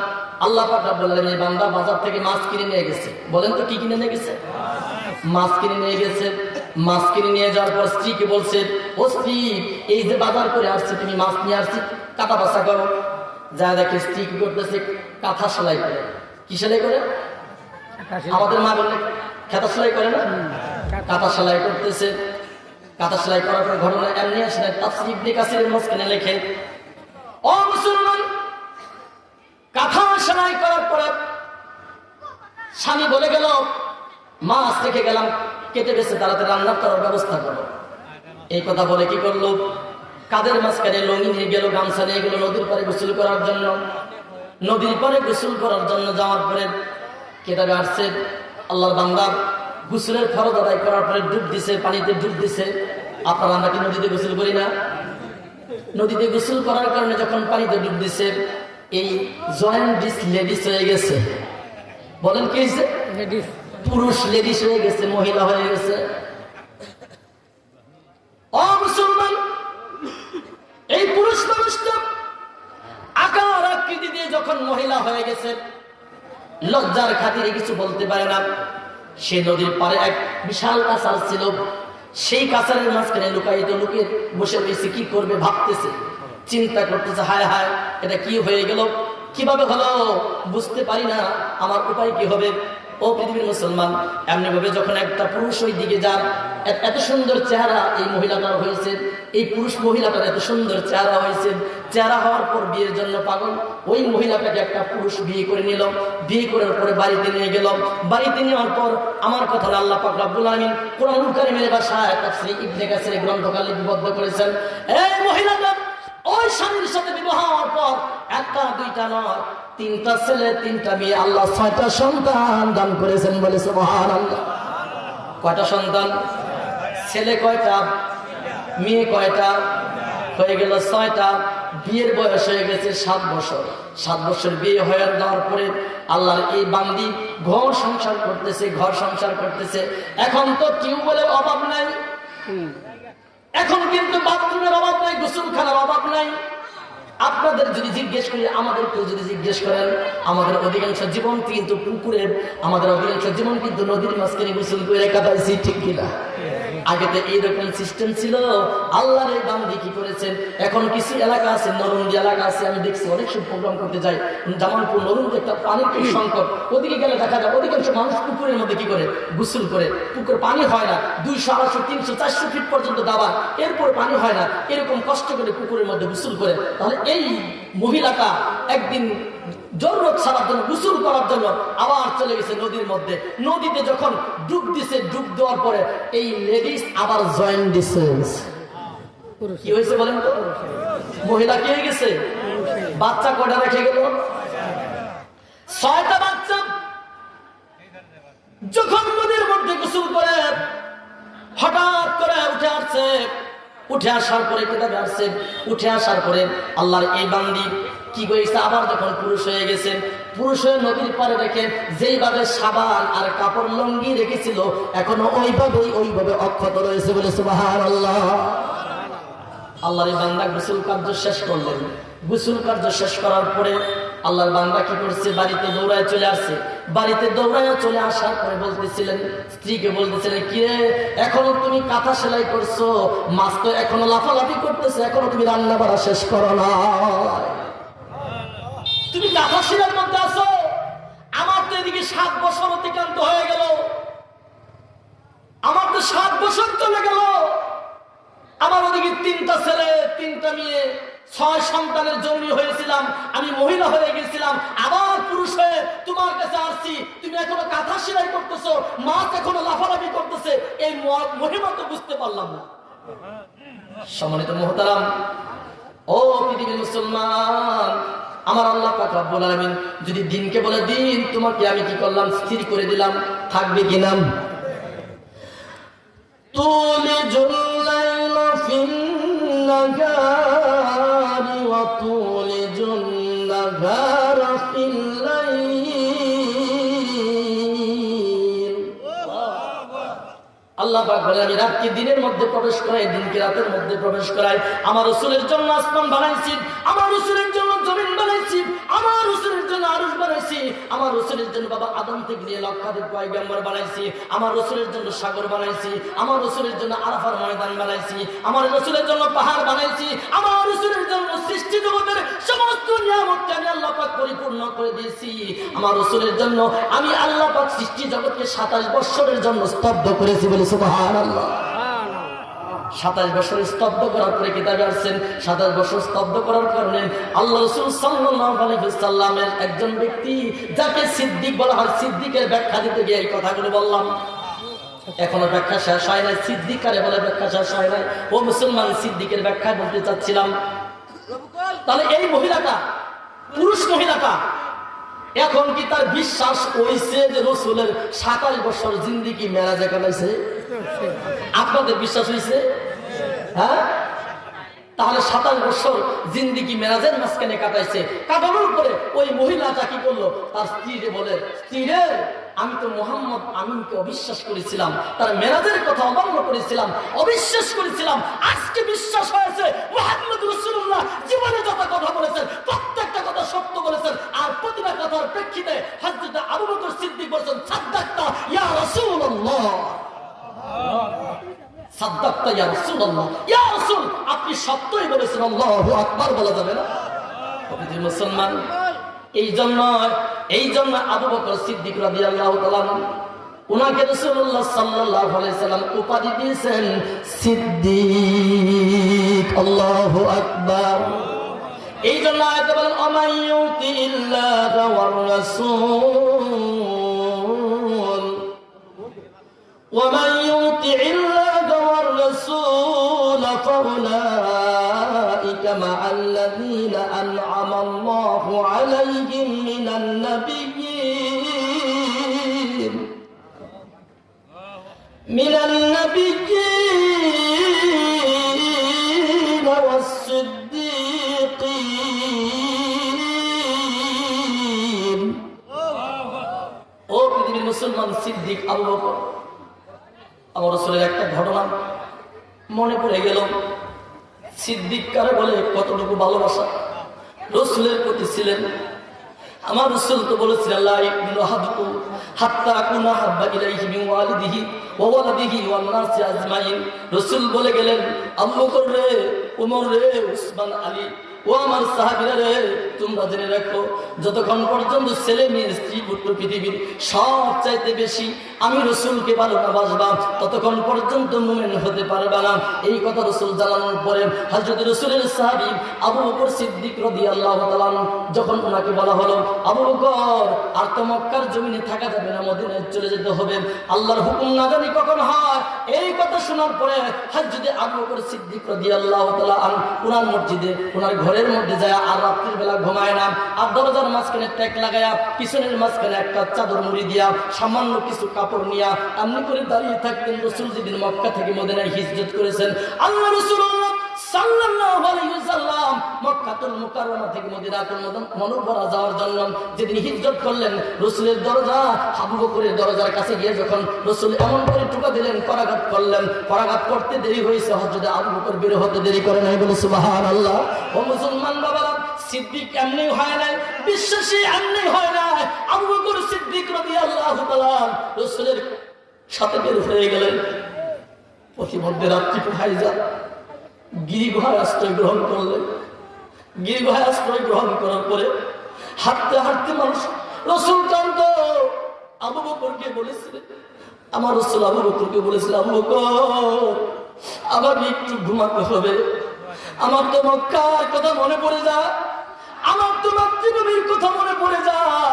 আল্লাহ পাক রব্বুল আলামিন এই বান্দা বাজার থেকে মাছ কিনে নিয়ে গেছে। বলেন তো কি কিনে নিয়ে গেছে? মাছ কিনে নিয়ে গেছে। মাছ কিনে নিয়ে যাওয়ার পর স্ত্রীকে বলছে, ও স্ত্রী, এই যে বাজার করে আসছে, তুমি মাছ নিয়ে আসছি, কাটা বাছা করো। যা দেখে স্ত্রী কি করতেছে, কাঁথা সেলাই করে। কি সেলাই করে? আমাদের মা বললে খেতা সেলাই করে না, কাঁথা সেলাই করতেছে। কাঁথা সেলাই করার পর ঘটনা এমনি আসে না, তাফসীর ইবনে কাসিরের মাঝখানে লেখে, ও মুসলমান, কাঁথা সেলাই করার পরে স্বামী বলে গেল, মাছ রেখে গেলাম, কেটে বেছে তাড়াতাড়ি রান্না করার ব্যবস্থা করো। এই কথা বলে কি করলো, কাদের মাঝখানে লঙ্গি নিয়ে গেল, গামছা নিয়ে গেল নদীর পাড়ে গোসল করার জন্য। নদীর পাড়ে গোসল করার জন্য যাওয়ার পরে কেটে আসছে, আল্লাহর বান্দা গোসলের ফরজ আদায় করার পরে ডুব দিছে, পানিতে ডুব দিছে। আপনারা আমরা কি নদীতে গোসল করি না? নদীতে গোসল করার কারণে যখন পানিতে ডুব দিছে, এই জয়েন্টিস লেডিস হয়ে গেছে। বলেন কি হয়েছে? পুরুষ লেডিস হয়ে গেছে, মহিলা হয়ে গেছে। ও মুসলমান, এই পুরুষ মানুষটা আকার আকৃতি দিয়ে যখন মহিলা হয়ে গেছে, লজ্জার খাতিরে কিছু বলতে পারে না। সে নদীর পাড়ে এক বিশাল কাছার ছিল, সেই কাছারের মাঝখানে লুকায়িত লুকে বসে রয়েছে। কি করবে ভাবতেছে, চিন্তা করতেছে, হায় হায়, এটা কি হয়ে গেল, কিভাবে হলো বুঝতে পারি না, আমার উপায় কি হবে। ও পৃথিবীর মুসলমান, এমনি ভাবে যখন একটা পুরুষ ওই দিকে যান, এত সুন্দর চেহারা এই মহিলাটার হয়েছে, এই পুরুষ মহিলাটার এত সুন্দর চেহারা হয়েছে। চেহারা হওয়ার পর বিয়ের জন্য পাগল, ওই মহিলাটাকে একটা পুরুষ বিয়ে করে নিল। বিয়ে করার পরে বাড়িতে নিয়ে গেল। বাড়িতে নেওয়ার পর আমার কথা আল্লাহ পাক রব্বুল আলামিন কোরআনুল কারীমের ভাষায় তাফসীর ইবনে কাসির গ্রন্থকালে লিপিবদ্ধ করেছেন। এই মহিলাটা ওই স্বামীর সাথে বিবাহ হওয়ার পর একটা দুইটা নয়, 3টা ছেলে 3টা মেয়ে, আল্লাহ 6টা সন্তান দান করেছেন। বলে সুবহানাল্লাহ। কয়টা সন্তান? ছেলে কয়টা, মেয়ে কয়টা? হয়ে গেল 6টা। বিয়ের বয়স হয়ে গেছে 7 বছর। 7 বছর বিয়ে হয়ে যাওয়ার পরে আল্লাহর এই বান্দি ঘর সংসার করতেছে, ঘর সংসার করতেছে। এখন তো টিউবওয়েলের অভাব নাই, এখন কিন্তু বাথরুমের অভাব নাই, গোসলখানার অভাব নাই। আপনাদের যদি জিজ্ঞেস করি, আমাদেরকেও যদি জিজ্ঞেস করেন, আমাদের অধিকাংশ জীবন কিন্তু পুকুরের, আমাদের অধিকাংশ জীবন কিন্তু নদীর মাঝখানে গোসল করে কাটাইছি, ঠিক কিনা? আগে তো এইরকম সিস্টেম ছিল। আল্লাহর এই বান্দি কি করেছেন, এখন কিছু এলাকা আছে, নরুন্দি এলাকা আছে, আমি দেখছি অনেক সব প্রোগ্রাম করতে যাই, জামালপুর নরুন্দি একটা পানির খুব সংকট। ওদিকে গেলে দেখা যায় অধিকাংশ মানুষ পুকুরের মধ্যে কি করে, গোসল করে। পুকুর পানি হয় না, 200, 250, 300, 400 ফিট পর্যন্ত দাবা, এরপর পানি হয় না, এরকম কষ্ট করে পুকুরের মধ্যে গোসল করে। তাহলে এই মহিলাটা একদিন জরুরত ছাড়ার জন্য, গোসল করার জন্য আবার চলে গেছে নদীর মধ্যে। নদীতে যখন ডুব দিছে, ডুব দেওয়ার পরে এই লেডিস আবার জয়েন দিছে। কি হয়েছে বলেন তো? মহিলা কি হয়ে গেছে? বাচ্চা কয়টা রেখে গেল? 6টা বাচ্চা। যখন নদীর মধ্যে গোসল করে হঠাৎ করে উঠে আসছে, উঠে আসার পরে কোথায় আসছে, উঠে আসার পরে আল্লাহর এই বান্দি কি করেছে, আবার যখন পুরুষ হয়ে গেছেন, পুরুষ হয়ে নদীর পাড়ে রেখে যেইভাবে সাবান আর কাপড় লঙ্গি রেখেছিল, এখনো ওইভাবে অক্ষত রয়েছে। বলে সুবহানাল্লাহ। আল্লাহর এই বান্দা গোসল কার্য শেষ করলেন। গোসল কার্য শেষ করার পরে আল্লাহর বান্দা কি করছে, বাড়িতে দৌড়ায় চলে আসছে। বাড়িতে দৌড়ায় চলে আসার পরে বলতেছিলেন, স্ত্রীকে বলতেছিলেন, কি রে, এখনো তুমি কাঁথা সেলাই করছো, মাছ তো এখনো লাফালাফি করতেছে, এখনো তুমি রান্না বাড়া শেষ করো না, তুমি কাঁথা সেলাইয়ের মধ্যে আছো। আমার তো এদিকে 7 বছর অতিক্রান্ত হয়ে গেল, আমার তো 7 বছর চলে গেল। আমার ওদিকে 3টা ছেলে 3টা মেয়ে, 6 সন্তানের জন্ম হয়েছিলাম, আমি মহিলা হয়ে গেছিলাম, আবার পুরুষ হয়ে তোমার কাছে আসছি, তুমি এখনো কাঁথা সেলাই করতেছো, মাছ এখনো লাফালাফি করতেছে, এই মহিমা তো বুঝতে পারলাম না। সম্মানিত মুহতারাম, ও পৃথিবীর মুসলমান, আমার আল্লাহ পাক রব্বুল আলামিন যদি দিনকে বলে, দিন তোমাকে আমি কি করলাম, স্থির করে দিলাম, থাকবে কিনা? তুলিজুল লাইলা ফিন-নাহারি ওয়া তুলিজুন নাহারা ফিল-লাইল। আল্লাহ পাক বলে আমি রাতকে দিনের মধ্যে প্রবেশ করাই, দিনকে রাতের মধ্যে প্রবেশ করাই। আমার রাসূলের জন্য আসমান বানাইছি, আমার রাসূলের জন্য জমিন বানাইছি, আমার রাসূলের জন্য আরশ বানাইছি, আমার রাসূলের জন্য বাবা আদম থেকে নিয়ে লক্ষাধিক পয়গম্বর বানাইছি, আমার রাসূলের জন্য সাগর বানাইছি, আমার রাসূলের জন্য আরাফার ময়দান বানাইছি, আমার রাসূলের জন্য পাহাড় বানাইছি, আমার রাসূলের জন্য সৃষ্টি জগতের সমস্ত নিয়ামতকে আমি আল্লাহ পাক পরিপূর্ণ করে দিয়েছি। আমার রাসূলের জন্য আমি আল্লাহ পাক সৃষ্টি জগৎকে 27 বছরের জন্য স্তব্ধ করেছি বলে সুবহানাল্লাহ। 27 বছর স্তব্ধ করার পরে কিতাবে আসছেন 27 বছর স্তব্ধ করার কারণে আল্লাহ রাসূল সাল্লাল্লাহু আলাইহি ওয়াসাল্লামের একজন ব্যক্তি যাকে সিদ্দিক বলা হয়, সিদ্দিকের ব্যাখ্যা দিতে গিয়ে এই কথাগুলো বললাম। এখনো ব্যাখ্যা শেষ হয় নাই, সিদ্দিক কারে বলে ব্যাখ্যা শেষ হয় নাই। ও মুসলমান, সিদ্দিকের ব্যাখ্যা বলতে চাচ্ছিলাম। তাহলে এই মহিলাটা, পুরুষ মহিলাটা এখন কি তার বিশ্বাস হইছে যে রাসূলের 27 বছর জিন্দেগি মেরাজে কাটাইছে? আপনাদের বিশ্বাস হইছে? হ্যাঁ, তাহলে 27 বছর জিন্দেগি মেরাজের মাঝখানে কাটাইছে। কাটানোর পরে ওই মহিলাটা কি করলো? তার স্ত্রীরে বলে, স্ত্রীরে আমি তো মোহাম্মদ আমিনকে অবিশ্বাস করেছিলাম, তার মেরাজের কথা অমান্য করেছিলাম, অবিশ্বাস করেছিলাম। আজকে বিশ্বাস হয়েছে মুহাম্মদ রাসূলুল্লাহ জীবনে যত কথা বলেছেন প্রত্যেকটা কথা সত্য বলেছেন। আর প্রতিটা কথার প্রেক্ষিতে হযরত আবু বকর সিদ্দিক বলেছেন, সাদ্দাকতা ইয়া রাসূলুল্লাহ, সাদ্দাকতা ইয়া রাসূলুল্লাহ, ইয়া রাসূল আপনি সত্যই বলেছেন। আল্লাহু আকবার বলা যাবে না? মুসলমান, এই জন্য আবু বকর সিদ্দিক রাদিয়াল্লাহু তাআলা উনাকে রাসূলুল্লাহ সাল্লাল্লাহু আলাইহি সাল্লাম উপাধি দিয়েছেন সিদ্দিক। আল্লাহু আকবার। এই জন্য আয়াতে বলেন আমাইয়ুতি ইল্লাহা ওয়ার রাসূল ওয়া মান ইউতি ইল্লাহা ওয়ার রাসূল ফাউলাইকা মা'আল্লাযীনা আন'আমা আল্লাহু আলাইহিম মিনান নাবিয়্যিন ওয়াস-সিদ্দীকিন। ও পৃথিবীর মুসলমান, সিদ্দিক আবু বকর, আমার রাসূলের একটা ঘটনা মনে পড়ে গেল। সিদ্দিক কারে বলে? কতটুকু ভালোবাসা রাসূলের প্রতি ছিলেন। আমার রাসূল তো বলেছিলেন লা ইউমিনু আহাদুকুম হাত্তা আকুনা হাব্বা ইলাইহি মিন ওয়ালিদিহি ওয়া ওয়ালাদিহি ওয়ান নাসি আজমাইন। রাসূল বলে গেলেন, আবু বকর রে, ওমর রে, উসমান, আলী, ও আমার সাহাবীরা রে, তোমরা জেনে রাখো যতক্ষণ পর্যন্ত ছেলে মেয়ে স্ত্রী পুত্র পৃথিবীর সব চাইতে বেশি আমি রাসূলকে ভালো না বাসবা ততক্ষণ পর্যন্ত মুমিন হতে পারবে না। এই কথা রাসূল জানানোর পরে হযরত রাসূলের সাহাবী আবু বকর সিদ্দিক রাদিয়াল্লাহু তাআলা যখন ওনাকে বলা হলো, আবু বকর আর তো মক্কার জমিনে থাকা যাবে না, মদিনায় চলে যেতে হবে, আল্লাহর হুকুম না জানি কখন হয়। এই কথা শোনার পরে হযরত আবু বকর সিদ্দিক রাদিয়াল্লাহু তাআলা ওনার মসজিদে, ওনার ঘরের মধ্যে যায় আর রাত্রির বেলা ঘুমায় না, আর দরজার মাঝখানে ট্যাক লাগায়া পিছনের মাঝখানে একটা চাদর মুড়ি দিয়া সামান্য কিছু কাপড় নিয়া এমনি করে দাঁড়িয়ে থাকতেন। রাসূল যেদিন মক্কা থেকে মদিনায় হিজরত করেছেন, আল্লাহ রাসূলুল্লাহ সাল্লাল্লাহু আলাইহি ওয়াসাল্লাম মক্কাতুল মুকাররমা থেকে মদিনাতুল মুনাওয়ারা যাওয়ার জন্য যেদিন হিজরত করলেন, রাসূলের দরজা আবু বকরের দরজার কাছে গিয়ে যখন রাসূল এমন করে টোকা দিলেন, করাঘাত করলেন, করাঘাত করতে দেরি হয়েছে, হযরত আবু বকর বের হতে দেরি করে নাই বলে সুবহানাল্লাহ। ও মুসলমান বাবারা, সিদ্দিক এমনি হয় নাই, বিশ্বাসী এমনি হয় নাই। আবু বকর সিদ্দিক রাদিয়াল্লাহু তাআলা রাসূলের সাথে বের হয়ে গেলেন। প্রতিমধ্যে রাত্রি পোহায় যায়, গিরিগুহায় আশ্রয় গ্রহণ করলেন। গিরিগুহায় আশ্রয় গ্রহণ করার পরে হাঁটতে হাঁটতে মানুষ রাসূল কান্ত আবু বকরকে বলেছিলেন, আমার রাসূল আবু বকরকে বলেছিলেন, আবু বকর আমার একটু ঘুমাতে হবে, আমার তো মক্কার কথা মনে পড়ে যায়, আমার তো মাতৃভূমির কথা মনে পড়ে যায়,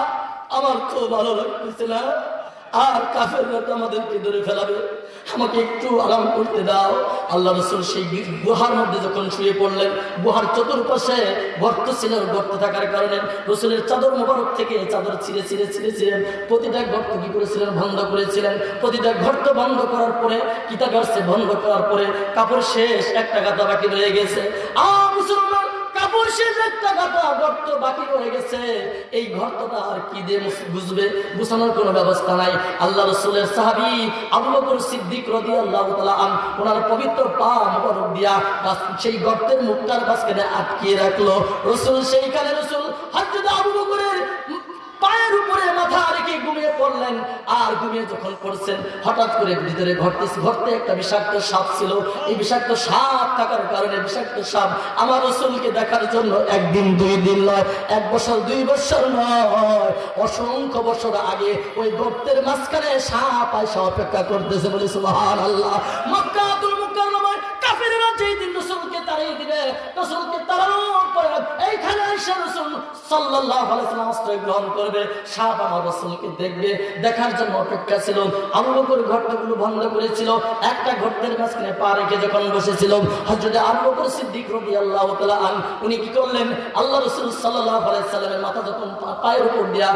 আমার তো ভালো লাগতেছে না, আর কাফেররা তো আমাদেরকে ধরে ফেলাবে, আমাকে একটু আরাম করতে দাও। আল্লাহ রাসূল সেই গুহার মধ্যে যখন শুয়ে পড়লেন, গুহার চতুর্পাশে গর্ত ছিল, গর্ত থাকার কারণে রাসূলের চাদর মোবারক থেকে চাদর ছিঁড়ে প্রতিটা গর্ত কি করেছিলেন? বন্ধ করেছিলেন। প্রতিটা গর্ত বন্ধ করার পরে কিতাব আসছে, বন্ধ করার পরে কাপড় শেষ, একটা গাদা বাকি রয়ে গেছে। মুসলমান, কাপড় শেষ, একটা গাদা গর্ত বাকি রয়ে গেছে। এই গর্তটা আর কি দিয়ে বুঝবে? বুঝানোর কোনো ব্যবস্থা নাই। আল্লাহ রাসূলের সাহাবী আবু বকর সিদ্দিক রাদিয়াল্লাহু তাআলা ওনার পবিত্র পা মোবারক দিয়া সেই গর্তের মুখটার মাঝখানে আটকিয়ে রাখলো। রাসূল সেইখানে হযরত আবু বকরের পায়ের উপরে মাথা রেখে ঘুমিয়ে পড়লেন। আর ঘুমিয়ে যখন পড়ছেন, হঠাৎ করে ভিতরে ঘরতে একটা বিষাক্ত সাপ ছিল। এই বিষাক্ত সাপ থাকার কারণে বিষাক্ত সাপ আমার রাসূলকে দেখার জন্য একদিন 2 দিন নয়, 1 বছর 2 বছর নয়, অসংখ্য বছর আগে ওই গর্তের মাঝখানে সাপ আইসা অপেক্ষা করতেছে। বলে সুবহানাল্লাহ। মক্কাতুল মুকাররমায় কাফেররা যেই দিন রাসূলকে তাড়িয়ে দিবে, রাসূলকে তাড়ানোর পরে এইখানে আইসা রাসূল সাল্লাল্লাহু আলাইহি ওয়াসাল্লাম আশ্রয় গ্রহণ করবে। সাপ আমার রাসূলকে দেখবে, দেখার জন্য অপেক্ষা ছিল। আবু বকর ঘরগুলো বন্ধ করেছিল। একটা ঘরের মাঝখানে পা রেখে যখন বসেছিল, হযরত আবু বকর সিদ্দিক রাদিয়াল্লাহু তাআলা উনি কি করলেন? আল্লাহ রাসূল সাল্লাল্লাহু আলাইহি ওয়াসাল্লামের মাথা যখন পায়ের উপর দিয়া,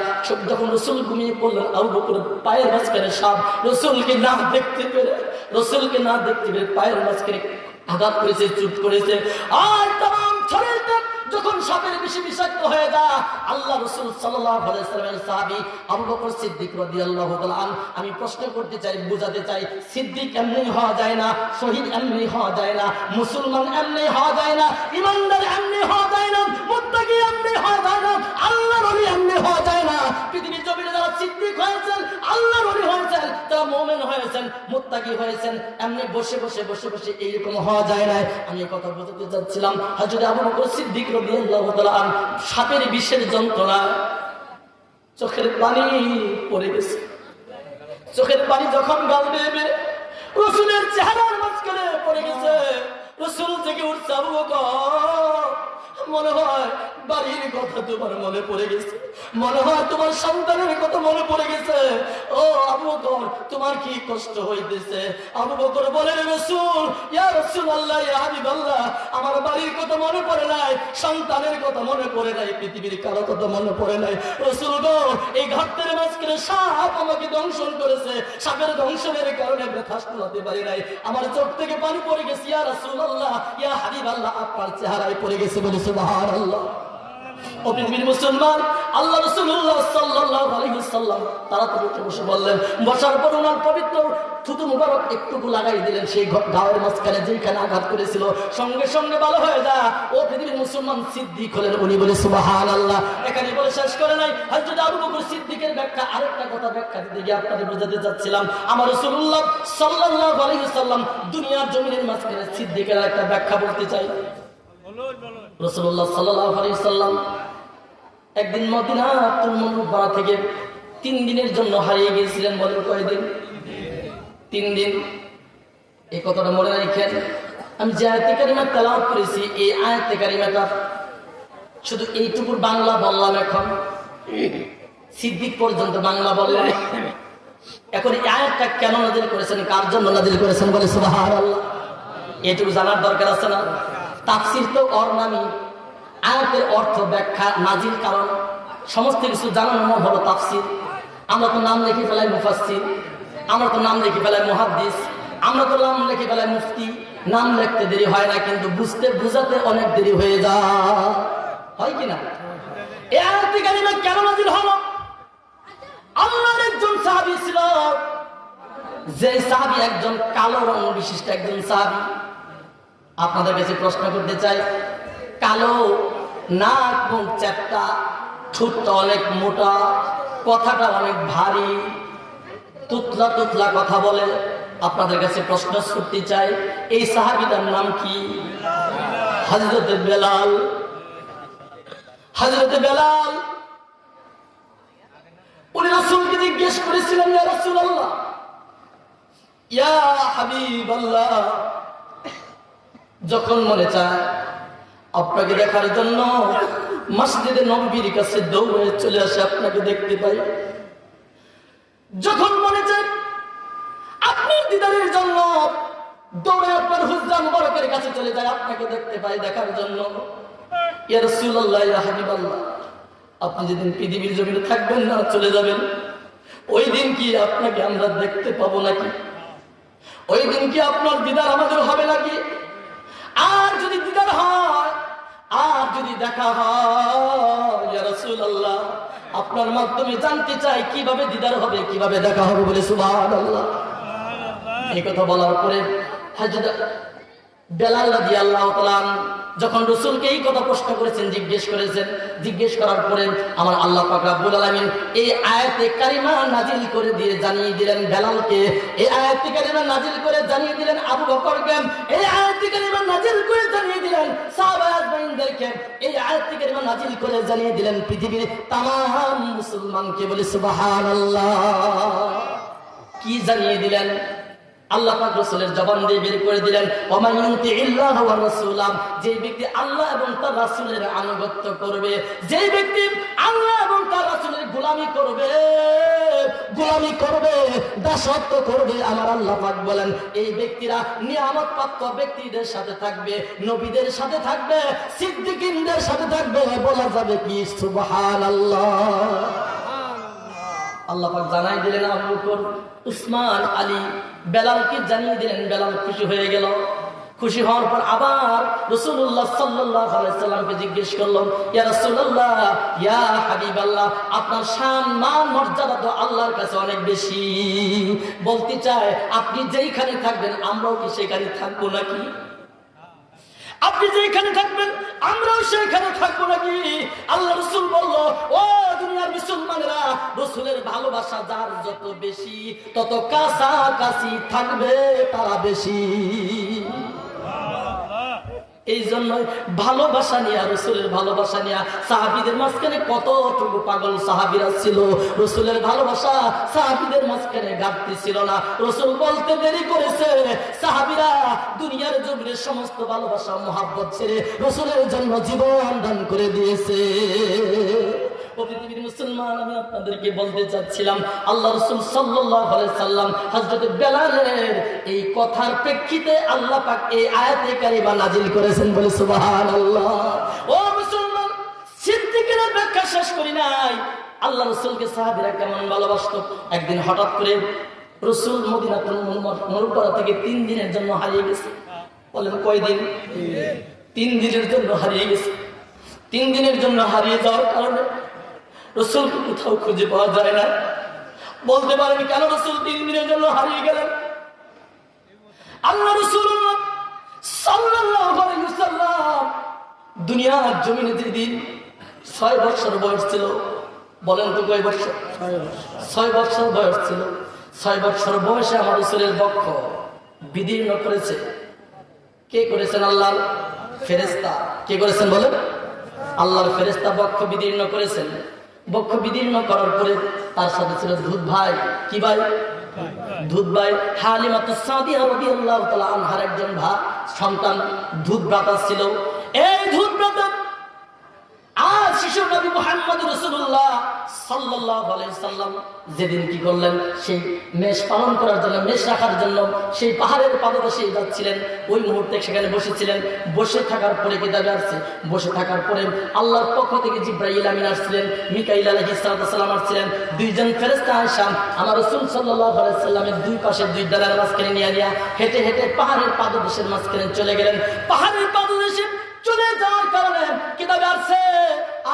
যখন রাসূল ঘুমিয়ে পড়লেন, আবু বকর পায়ের মাঝখানে সাপ রাসূলকে না দেখতে পেরে পায়ের মাঝখানে আঘাত করেছে, চুট করেছে। আর तमाम শরীরটা যখন সাপের বেশি বিষাক্ত হয়ে যায়, আল্লাহ রাসূল সাল্লাল্লাহু আলাইহি ওয়াসাল্লামের সাহাবী আবু বকর সিদ্দিক রাদিয়াল্লাহু তাআলা আমি প্রশ্ন করতে চাই, বুঝাতে চাই, সিদ্দিক এমনি হওয়া যায় না, শহীদ এমনি হওয়া যায় না, মুসলমান এমনি হওয়া যায় না, ইমানদার এমনি হওয়া যায় না, মুত্তাকি এমনি হওয়া যায় না, আল্লাহর ওলি এমনি হওয়া যায় না। পৃথিবীর জমিনে যারা সিদ্দিক হয়েছেন, আল্লাহর ওলি হয়েছেন, তারা মুমিন হয়েছেন, মুত্তাকি হয়েছেন, এমনি বসে এইরকম হওয়া যায় না। আমি কথা বলতে চাচ্ছিলাম, হযরত আবু বকর সিদ্দিক রাদিয়াল্লাহু তাআলা সাপের বিষের যন্ত্রণা, চোখের পানি পড়ে গেছে। চোখের পানি যখন গাল বেয়ে রাসূলের চেহারার মাঝখানে পড়ে গেছে, রাসূল থেকে উঠছে, আবু বকর মনে হয় বাড়ির কথা তোমার মনে পড়ে গেছে, মনে হয় তোমার সন্তানের কথা মনে পড়ে গেছে। ও আবু বকর, তোমার কি কষ্ট হইতেছে? আবু বকর বলে, রাসূল, ইয়া রাসূলুল্লাহ, ইয়া হাবিবাল্লাহ, আমার বাড়ির কথা মনে পড়ে নাই, সন্তানের কথা মনে পড়ে নাই, পৃথিবীর কারো কথা মনে পড়ে নাই। রাসূল গো, এই ঘাটের মাঝখানে সাপ আমাকে দংশন করেছে, সাপের দংশনের কারণে ব্যথা সামলাতে পারি নাই, আমার চোখ থেকে পানি পড়ে গেছে। ইয়া রাসূলুল্লাহ, ইয়া হাবিবাল্লাহ, আপনার চেহারায় পড়ে গেছে। বলে সুবহানাল্লাহ। ও পৃথিবীর মুসলমান, আল্লাহ রাসূলুল্লাহ সাল্লাল্লাহু আলাইহি ওয়াসাল্লাম তাড়াতাড়ি উঠে বসে বললেন। বসার পর ওনার পবিত্র থুতু মুবারক একটুকু লাগাই দিলেন সেই গায়ের মাঝখানে যেখানে আঘাত করেছিল, সঙ্গে সঙ্গে ভালো হয়ে যায়। ও পৃথিবীর মুসলমান, সিদ্দিক হলেন উনি। বলে সুবহানাল্লাহ। এখানে বলে শেষ করে নাই। হযরত আবু বকর সিদ্দিকের ব্যাখ্যা, আরেকটা কথা ব্যাখ্যা দিতে গিয়ে আপনাদের বোঝাতে চাচ্ছিলাম, আমার রাসূলুল্লাহ সাল্লাল্লাহু আলাইহি ওয়াসাল্লাম দুনিয়ার জমিনের মাঝখানে সিদ্দিকের একটা ব্যাখ্যা বলতে চাই। রাসূলুল্লাহ সাল্লাল্লাহু আলাইহি ওয়াসাল্লাম একদিন মদিনাতুল মুনাওয়ারা থেকে 3 দিনের জন্য হারিয়ে গিয়েছিলেন। বলেন কয়দিন? 3 দিন। এই কথাটা মনে রাখেন। আমি যে আয়াতে কারিমা তেলাওয়াত করেছি, এই আয়াতে কারিমাটা শুধু এইটুকু বাংলা বললাম, এখন সিদ্দিক পর্যন্ত বাংলা বললাম। এখন এই আয়াতটা কেন নাযিল করেছেন, কার জন্য নাযিল করেছেন? বলে সুবহানাল্লাহ। এইটুকু জানার দরকার আছে না? তাফসীর তো ওর নামই, আয়াতের অর্থ, ব্যাখ্যা, নাজিল কারণ, সমস্ত কিছু জানার নাম হলো তাফসীর। আমরা তো নাম লিখে ফেলাই মুফাসসির, আমরা তো নাম লিখে ফেলাই মুহাদ্দিস, আমরা তো নাম লিখে ফেলাই মুফতি। নাম লিখতে দেরি হয় না, কিন্তু বুঝাতে অনেক দেরি হয়ে যায়, হয় কিনা? এই আয়াতে কারিমা কেন নাজিল হলো? আল্লাহর একজন সাহাবী ছিল, যে সাহাবী একজন কালো রং বিশিষ্ট একজন সাহাবী। আপনাদের কাছে প্রশ্ন করতে চাই, কালো, নাক মুখ চ্যাপ্টা, ঠোঁটটা অনেক মোটা, কথাটা অনেক ভারী, তুতলা তুতলা কথা বলে, আপনাদের কাছে প্রশ্ন করতে চাই, এই সাহাবীটার নাম কি? হযরত বেলাল। হযরত বেলাল উনি রাসূলকে জিজ্ঞেস করেছিলেন, ইয়া রাসূলুল্লাহ, ইয়া হাবিবাল্লাহ, যখন মনে চায় আপনাকে দেখার জন্য মসজিদে নববীর কাছে দৌড়ে চলে আসে, আপনাকে দেখতে পাই। যখন মনে চায় আপনার দিদারের জন্য দৌড়ে আপনার হুজরা মুবারকের কাছে চলে যায়, আপনাকে দেখতে পাই দেখার জন্য। ইয়া রাসূলুল্লাহ, ইয়া হাবিবাল্লাহ, আপনি যেদিন পৃথিবীর জমিনে থাকবেন না, চলে যাবেন, ওই দিন কি আপনাকে আমরা দেখতে পাবো নাকি? ওই দিন কি আপনার দিদার আমাদের হবে নাকি? আর যদি দিদার হয়, আর যদি দেখা হয়, ইয়া রাসূলুল্লাহ, আপনার মাধ্যমে জানতে চাই কিভাবে দিদার হবে, কিভাবে দেখা হবে, বলে সুবহানাল্লাহ। এই কথা বলার পরে হযরত বেলাল রাদিয়াল্লাহু তাআলা যখন রাসূলকে এই কথা প্রশ্ন করেছেন, জিজ্ঞেস করার পরে আমার আল্লাহ পাক রব্বুল আলামিন এই আয়াতে কারিমা নাজিল করে দিয়ে জানিয়ে দিলেন বেলালকে, এই আয়াতে কারিমা নাজিল করে জানিয়ে দিলেন আবু বকরকে, এই আয়াতে কারিমা নাজিল করে জানিয়ে দিলেন সাহাবা আজমাইনদেরকে, এই আয়াতে কারিমা নাজিল করে জানিয়ে দিলেন পৃথিবীর তামাম মুসলমানকে, বলে সুবহানাল্লাহ। কি জানিয়ে দিলেন? আল্লাহ পাক রাসূলের জবান দিয়ে বের করে দিলেন, ওয়া ইউতিল্লাহ ওয়া রাসূলাহ, যে ব্যক্তি আল্লাহ এবং তার রাসূলের আনুগত্য করবে, যে ব্যক্তি আল্লাহ এবং তার রাসূলের গোলামি করবে, দাসত্ব করবে, আমার আল্লাহ পাক বলেন এই ব্যক্তিরা নিয়ামত প্রাপ্ত ব্যক্তিদের সাথে থাকবে, নবীদের সাথে থাকবে, সিদ্দিকিনদের সাথে থাকবে। বলা যাবে কি সুবহানাল্লাহ। আল্লাহ পাক জানাই দিলেন আবু বকর, উসমান, আলী, বেলালকে জানিয়ে দিলেন। বেলাল খুশি হয়ে গেল। খুশি হওয়ার পর আবার রাসূলুল্লাহ সাল্লাল্লাহু আলাইহি সাল্লামকে জিজ্ঞেস করলাম, ইয়া রাসূলুল্লাহ, ইয়া হাবিবাল্লাহ, আপনার শান মান মর্যাদা তো আল্লাহর কাছে অনেক বেশি, বলতে চাই আপনি যেইখানে থাকবেন আমরাও কি সেখানে থাকবো নাকি? আপনি যেখানে থাকবেন আমরাও সেখানে থাকবো নাকি? আল্লাহ রাসূল বলল, ও দুনিয়ার মুসলমানেরা, রাসূলের ভালোবাসা যার যত বেশি তত কাছাকাছি থাকবে তারা বেশি। এই জন্য ভালোবাসা নিয়ে, রাসূলের ভালোবাসা নিয়ে সাহাবীদের মাঝখানে কতটুকু পাগল সাহাবীরা ছিল। রাসূলের ভালোবাসা সাহাবীদের মাঝখানে ঘাটতি ছিল না। রাসূল বলতে দেরি করেছে, সাহাবীরা দুনিয়ার জমিনের সমস্ত ভালোবাসা মহব্বত ছেড়ে রাসূলের জন্য জীবন দান করে দিয়েছে। ও পৃথিবীর মুসলমান, আমি আপনাদেরকে বলতে চাচ্ছিলাম, আল্লাহ রাসূল সাল্লাল্লাহু আলাইহি সাল্লাম হযরত বেলালের এই কথার প্রেক্ষিতে আল্লাহ পাক এই আয়াতে কারিমা নাজিল করেছেন, বলে সুবহানাল্লাহ। ও মুসলমান, সিদ্দিকের ব্যাখ্যা শেষ করি নাই। আল্লাহ রাসূলকে সাহাবীরা কেমন ভালোবাসতো। একদিন হঠাৎ করে রাসূল মদিনাতুল মুনাওয়ারা থেকে 3 দিনের জন্য হারিয়ে গেছে। বলেন কয়দিন? 3 দিনের জন্য হারিয়ে গেছে। 3 দিনের জন্য হারিয়ে যাওয়ার কারণে রাসূলকে কোথাও খুঁজে পাওয়া যায় না। বলতে পারেন কেন রাসূল 3 দিনের জন্য হারিয়ে গেলেন? আল্লাহ রাসূলুল্লাহ সাল্লাল্লাহু আলাইহি ওয়াসাল্লাম দুনিয়ার জমিনে যেদিন 6 বছর বয়স ছিল। বলেন তো কয় বছর? 6 বছর বয়স ছিল। 6 বছর বয়সে আমার রাসূলের বক্ষ বিদীর্ণ করেছে। কে করেছেন? আল্লাহর ফেরেশতা। কে করেছেন বলেন? আল্লাহর ফেরেশতা বক্ষ বিদীর্ণ করেছেন। বক্ষ বিদীর্ণ করার পরে তার সাথে ছিল দুধ ভাই। কি ভাই? দুধ ভাই হালিমাতুস সাদিয়া রাদিয়াল্লাহু তাআলা আনহার একজন সন্তান দুধ ভ্রাতা ছিল। এই দুধ ভ্রাতা আর শিশু নবী মুহাম্মদ রাসূলুল্লাহ সাল্লাল্লাহু আলাইহি সাল্লাম যেদিন কি করলেন, সেই মেষ পালন করার জন্য, মেষ রাখার জন্য সেই পাহাড়ের পাদদেশে যাচ্ছিলেন। ওই মুহূর্তে সেখানে বসেছিলেন। বসে থাকার পরে কিতাবে আসছে, বসে থাকার পরে আল্লাহর পক্ষ থেকে জিবরাইল আমিন আসছিলেন, মিকাইল আলাইহিস সালাম আসছিলেন। দুইজন ফেরেশতা আয়েশা আমার রাসূল সাল্লাল্লাহু আলাইহি সাল্লামের দুই পাশে দুই ডানার মাঝখানে নিয়ে হেঁটে হেঁটে পাহাড়ের পাদদেশের মাঝখানে চলে গেলেন। পাহাড়ের পাদদেশে চলে যাওয়ার কারণে কিতাবে আসছে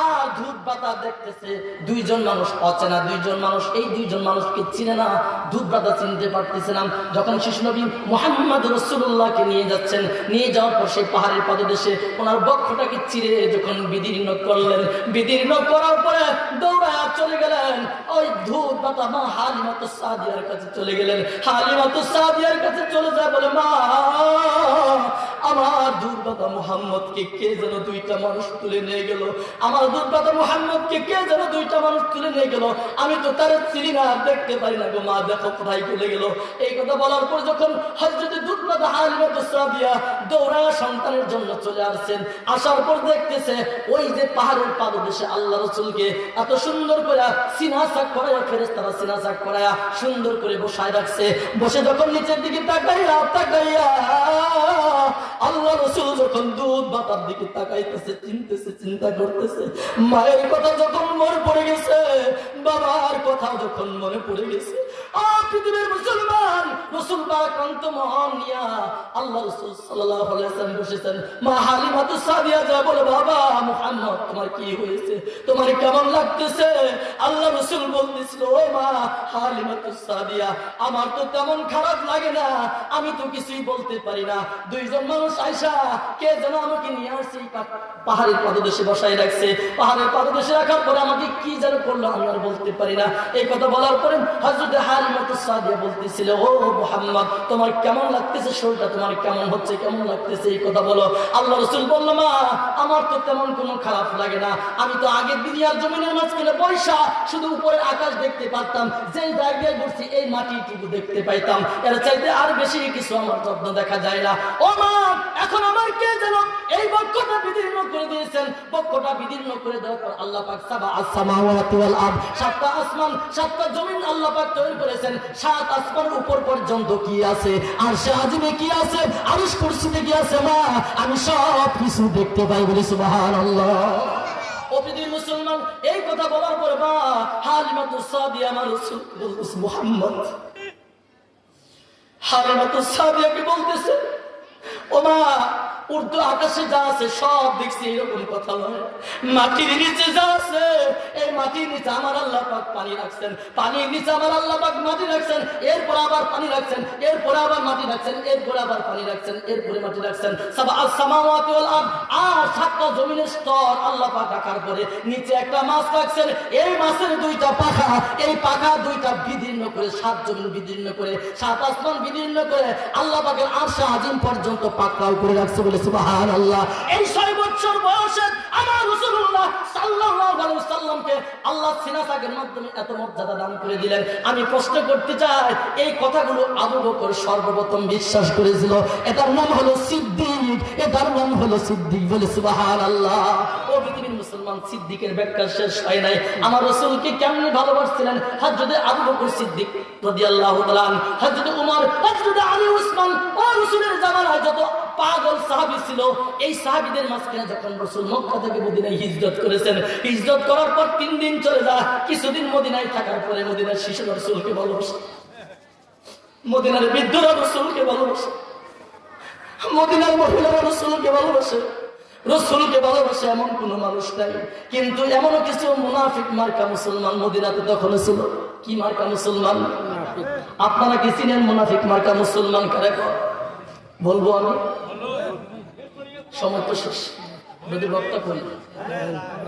আর দুধ ভ্রাতা দেখতেছে দুইজন মানুষ অচেনা, দুইজন মানুষ, এই দুইজন মানুষকে চিনে না। দুধ ভ্রাতা চিনতে পারতেছে না। যখন শিশু নবী মুহাম্মদ রাসূলুল্লাহকে নিয়ে যাচ্ছেন, নিয়ে যাওয়ার পর সেই পাহাড়ের পাদদেশে ওনার বক্ষটাকে চিরে যখন বিদীর্ণ করলেন, বিদীর্ণ করার পরে দৌড়ায় চলে গেলেন ওই দুধ ভ্রাতা মা হালিমাতুস সাদিয়ার কাছে চলে গেলেন। হালিমাতুস সাদিয়ার কাছে চলে যায়, বলে মা, আমার দুর্বাদা মুহাম্মদকে কে যেন দুইটা মানুষ তুলে নিয়ে গেল, আমার দুর্বাদা মুহাম্মদকে কে যেন দুইটা মানুষ তুলে নিয়ে গেল, আমি তো তার চিনি না, দেখতে পারি না গো মা, দেখো কোথায় চলে গেল। এই কথা বলার পর যখন হযরত দুর্বাদা হালিমাতুস সাদিয়া দৌড়ায় সন্তানের জন্য চলে আসছেন, আসার পর দেখতেছে ওই যে পাহাড়ের পাদদেশে আল্লাহ রাসূলকে এত সুন্দর করে সিনা সাক করায়া, ফেরেশতারা সিনা সাক করায়া সুন্দর করে বসায় রাখছে। বসে যখন নিচের দিকে তাকাইয়া আল্লাহ রাসূল যখন দুধ বাতার দিকে তাকাইতেছে, চিন্তা করতেছে, মায়ের কথা যখন মনে পড়ে গেছে, বাবার কথা যখন মনে পড়ে গেছে, পৃথিবীর মুসলমান রাসূল পাক অন্তমহন নিয়া আল্লাহ রাসূল সাল্লাল্লাহু আলাইহি ওয়াসাল্লাম বসেছেন। মা হালিমাতুস সাদিয়া যা বলে, বাবা মুহাম্মদ তোমার কি হয়েছে, তোমার কেমন লাগতেছে? আল্লাহ রাসূল বলতেছিল, ও মা হালিমাতুস সাদিয়া, আমার তো তেমন খারাপ লাগে না, আমি তো কিছুই বলতে পারি না। দুইজন মানুষ আয়সা কে যেন আমাকে নিয়ে আসছে, পাহাড়ের পাদদেশে বসাই রাখছে। পাহাড়ের পাদদেশে রাখার পরে আমাকে কি যেন করলো আমি আর বলতে পারি না। এই কথা বলার পরে হযরত হালিমাতুস সাদিয়া বলতেছিল, ও মুহাম্মদ তোমার কেমন লাগতেছে, শরীরটা তোমার কেমন হচ্ছে, কেমন লাগতেছে, এই কথা বলো। আল্লাহ রাসূল বলল, মা আমার তো তেমন কোনো খারাপ লাগে না, আমি তো আগে দুনিয়ার জমিনের মাঝখানে বৈশা শুধু উপরে আকাশ দেখতে পারতাম, যেই জায়গায় বসছি এই মাটিটুকু দেখতে পাইতাম, এর চাইতে আর বেশি কিছু আমার যত্ন দেখা যায় না। ও মা এখন আমার কে যেন এই বক্ষটা বিদীর্ণ করে দিয়েছেন। বক্ষটা বিদীর্ণ করে দেওয়ার পর আল্লাহ পাক সাবা আসমাওয়াতি ওয়াল আরদ, সাতটা আসমান সাতটা জমিন আল্লাহ পাক তৈরি করেছেন। সাত আসমানের উপর পর্যন্ত কি আছে, আরশে আজিমে কি আছে, আরশ কুরসিতে কি আছে, মা আমি সব কিছু দেখতে পাই, বলি সুবহানাল্লাহ। ও পৃথিবীর মুসলমান, এই কথা বলার পরে মা হালিমাতুস সাদিয়া আমার রাসূল বলতেছে, মুহাম্মদ, হালিমাতুস সাদিয়াকে বলতেছে, ও মা উর্দু আকাশে যা আছে সব দেখছি, এরকম কথা নয়। মাটির নিচে যা আছে, এই মাটির নিচে আমার আল্লাহ পাক পানি রাখছেন, পানির নিচে আমার আল্লাহ পাক মাটি রাখছেন, এরপর আবার পানি রাখছেন, এরপরে আবার মাটি রাখছেন, এরপরে আবার পানি রাখছেন, এরপরে মাটি রাখছেন। সাবা আসমাওয়াতি ওয়াল আরদ, আর সাতটা জমিনের স্তর আল্লাহ পাক রাখার পরে নিচে একটা মাছ রাখছেন। এই মাছের দুইটা পাখা, এই পাখা দুইটা বিদীর্ণ করে, সাত জমিন বিদীর্ণ করে, সাত আসমান বিদীর্ণ করে আল্লাহ পাকের আরশে আজিম পর্যন্ত পাকড়াও করে রাখছে, বলে সুবহানাল্লাহ। এই 6 বছর বয়সে আমার রাসূলুল্লাহ সাল্লাল্লাহু আলাইহি ওয়াসাল্লামকে আল্লাহ সিনা সাকের মাধ্যমে এত মর্যাদা দান করে দিলেন। আমি প্রশ্ন করতে চাই, এই কথাগুলো আবু বকর সর্বপ্রথম বিশ্বাস করেছিল, এটার নাম হলো সিদ্দিক, এটার নাম হলো সিদ্দিক, বলে সুবহানাল্লাহ। ও পৃথিবীর মুসলমান, সিদ্দিকের ব্যাখ্যা শেষ হয় নাই। আমার রাসূলকে কেমনে ভালোবাসছিলেন হযরত আবু বকর সিদ্দিক রাদিয়াল্লাহু তাআলা, হযরত উমর, হযরত আলী, উসমান, ও রাসূলের জামানায় যত পাগল সাহাবী ছিল, এই সাহাবীদের মাঝখানে যখন রাসূল মক্কা থেকে মদিনায় হিজরত করেছেন, হিজরত করার পর 3 দিন চলে যায়, কিছুদিন মদিনায় থাকার পরে মদিনার শিশুরা রাসূলকে ভালোবাসে, মদিনার বৃদ্ধরা রাসূলকে ভালোবাসে, মদিনার মহিলারা রাসূলকে ভালোবাসে, রাসূলকে ভালোবাসে এমন কোন মানুষ নাই। কিন্তু এমনও কিছু মুনাফিক মার্কা মুসলমান মদিনাতে তখন ছিল। কি মার্কা মুসলমান? আপনারা কি চিনেন মুনাফিক মার্কা মুসলমান কারে কয়? বলবো আমি, সময় তো শেষ, যদি বক্তা করি।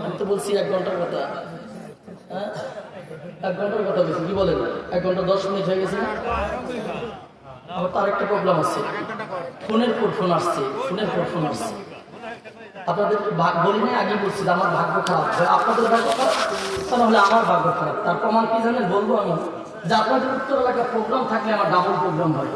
আমি তো বলছি 1 ঘন্টার কথা, হ্যাঁ 1 ঘন্টার কথা বলছি, কি বলেন? 1 ঘন্টা 10 মিনিট হয়ে গেছে। আমার তার একটা প্রবলেম আছে, ফোনের পর ফোন আসছে, ফোনের পর ফোন আসছে। আপনাদের বলি নাই, আগে বলছি যে আমার ভাগ্য খারাপ, আপনাদের ভাগ্য খারাপ, তাহলে আমার ভাগ্য খারাপ। তার প্রমাণ কি জানেন? বলবো আমি, যে আপনাদের উত্তর এলাকায় প্রোগ্রাম থাকলে আমার ডাবল প্রোগ্রাম হয়।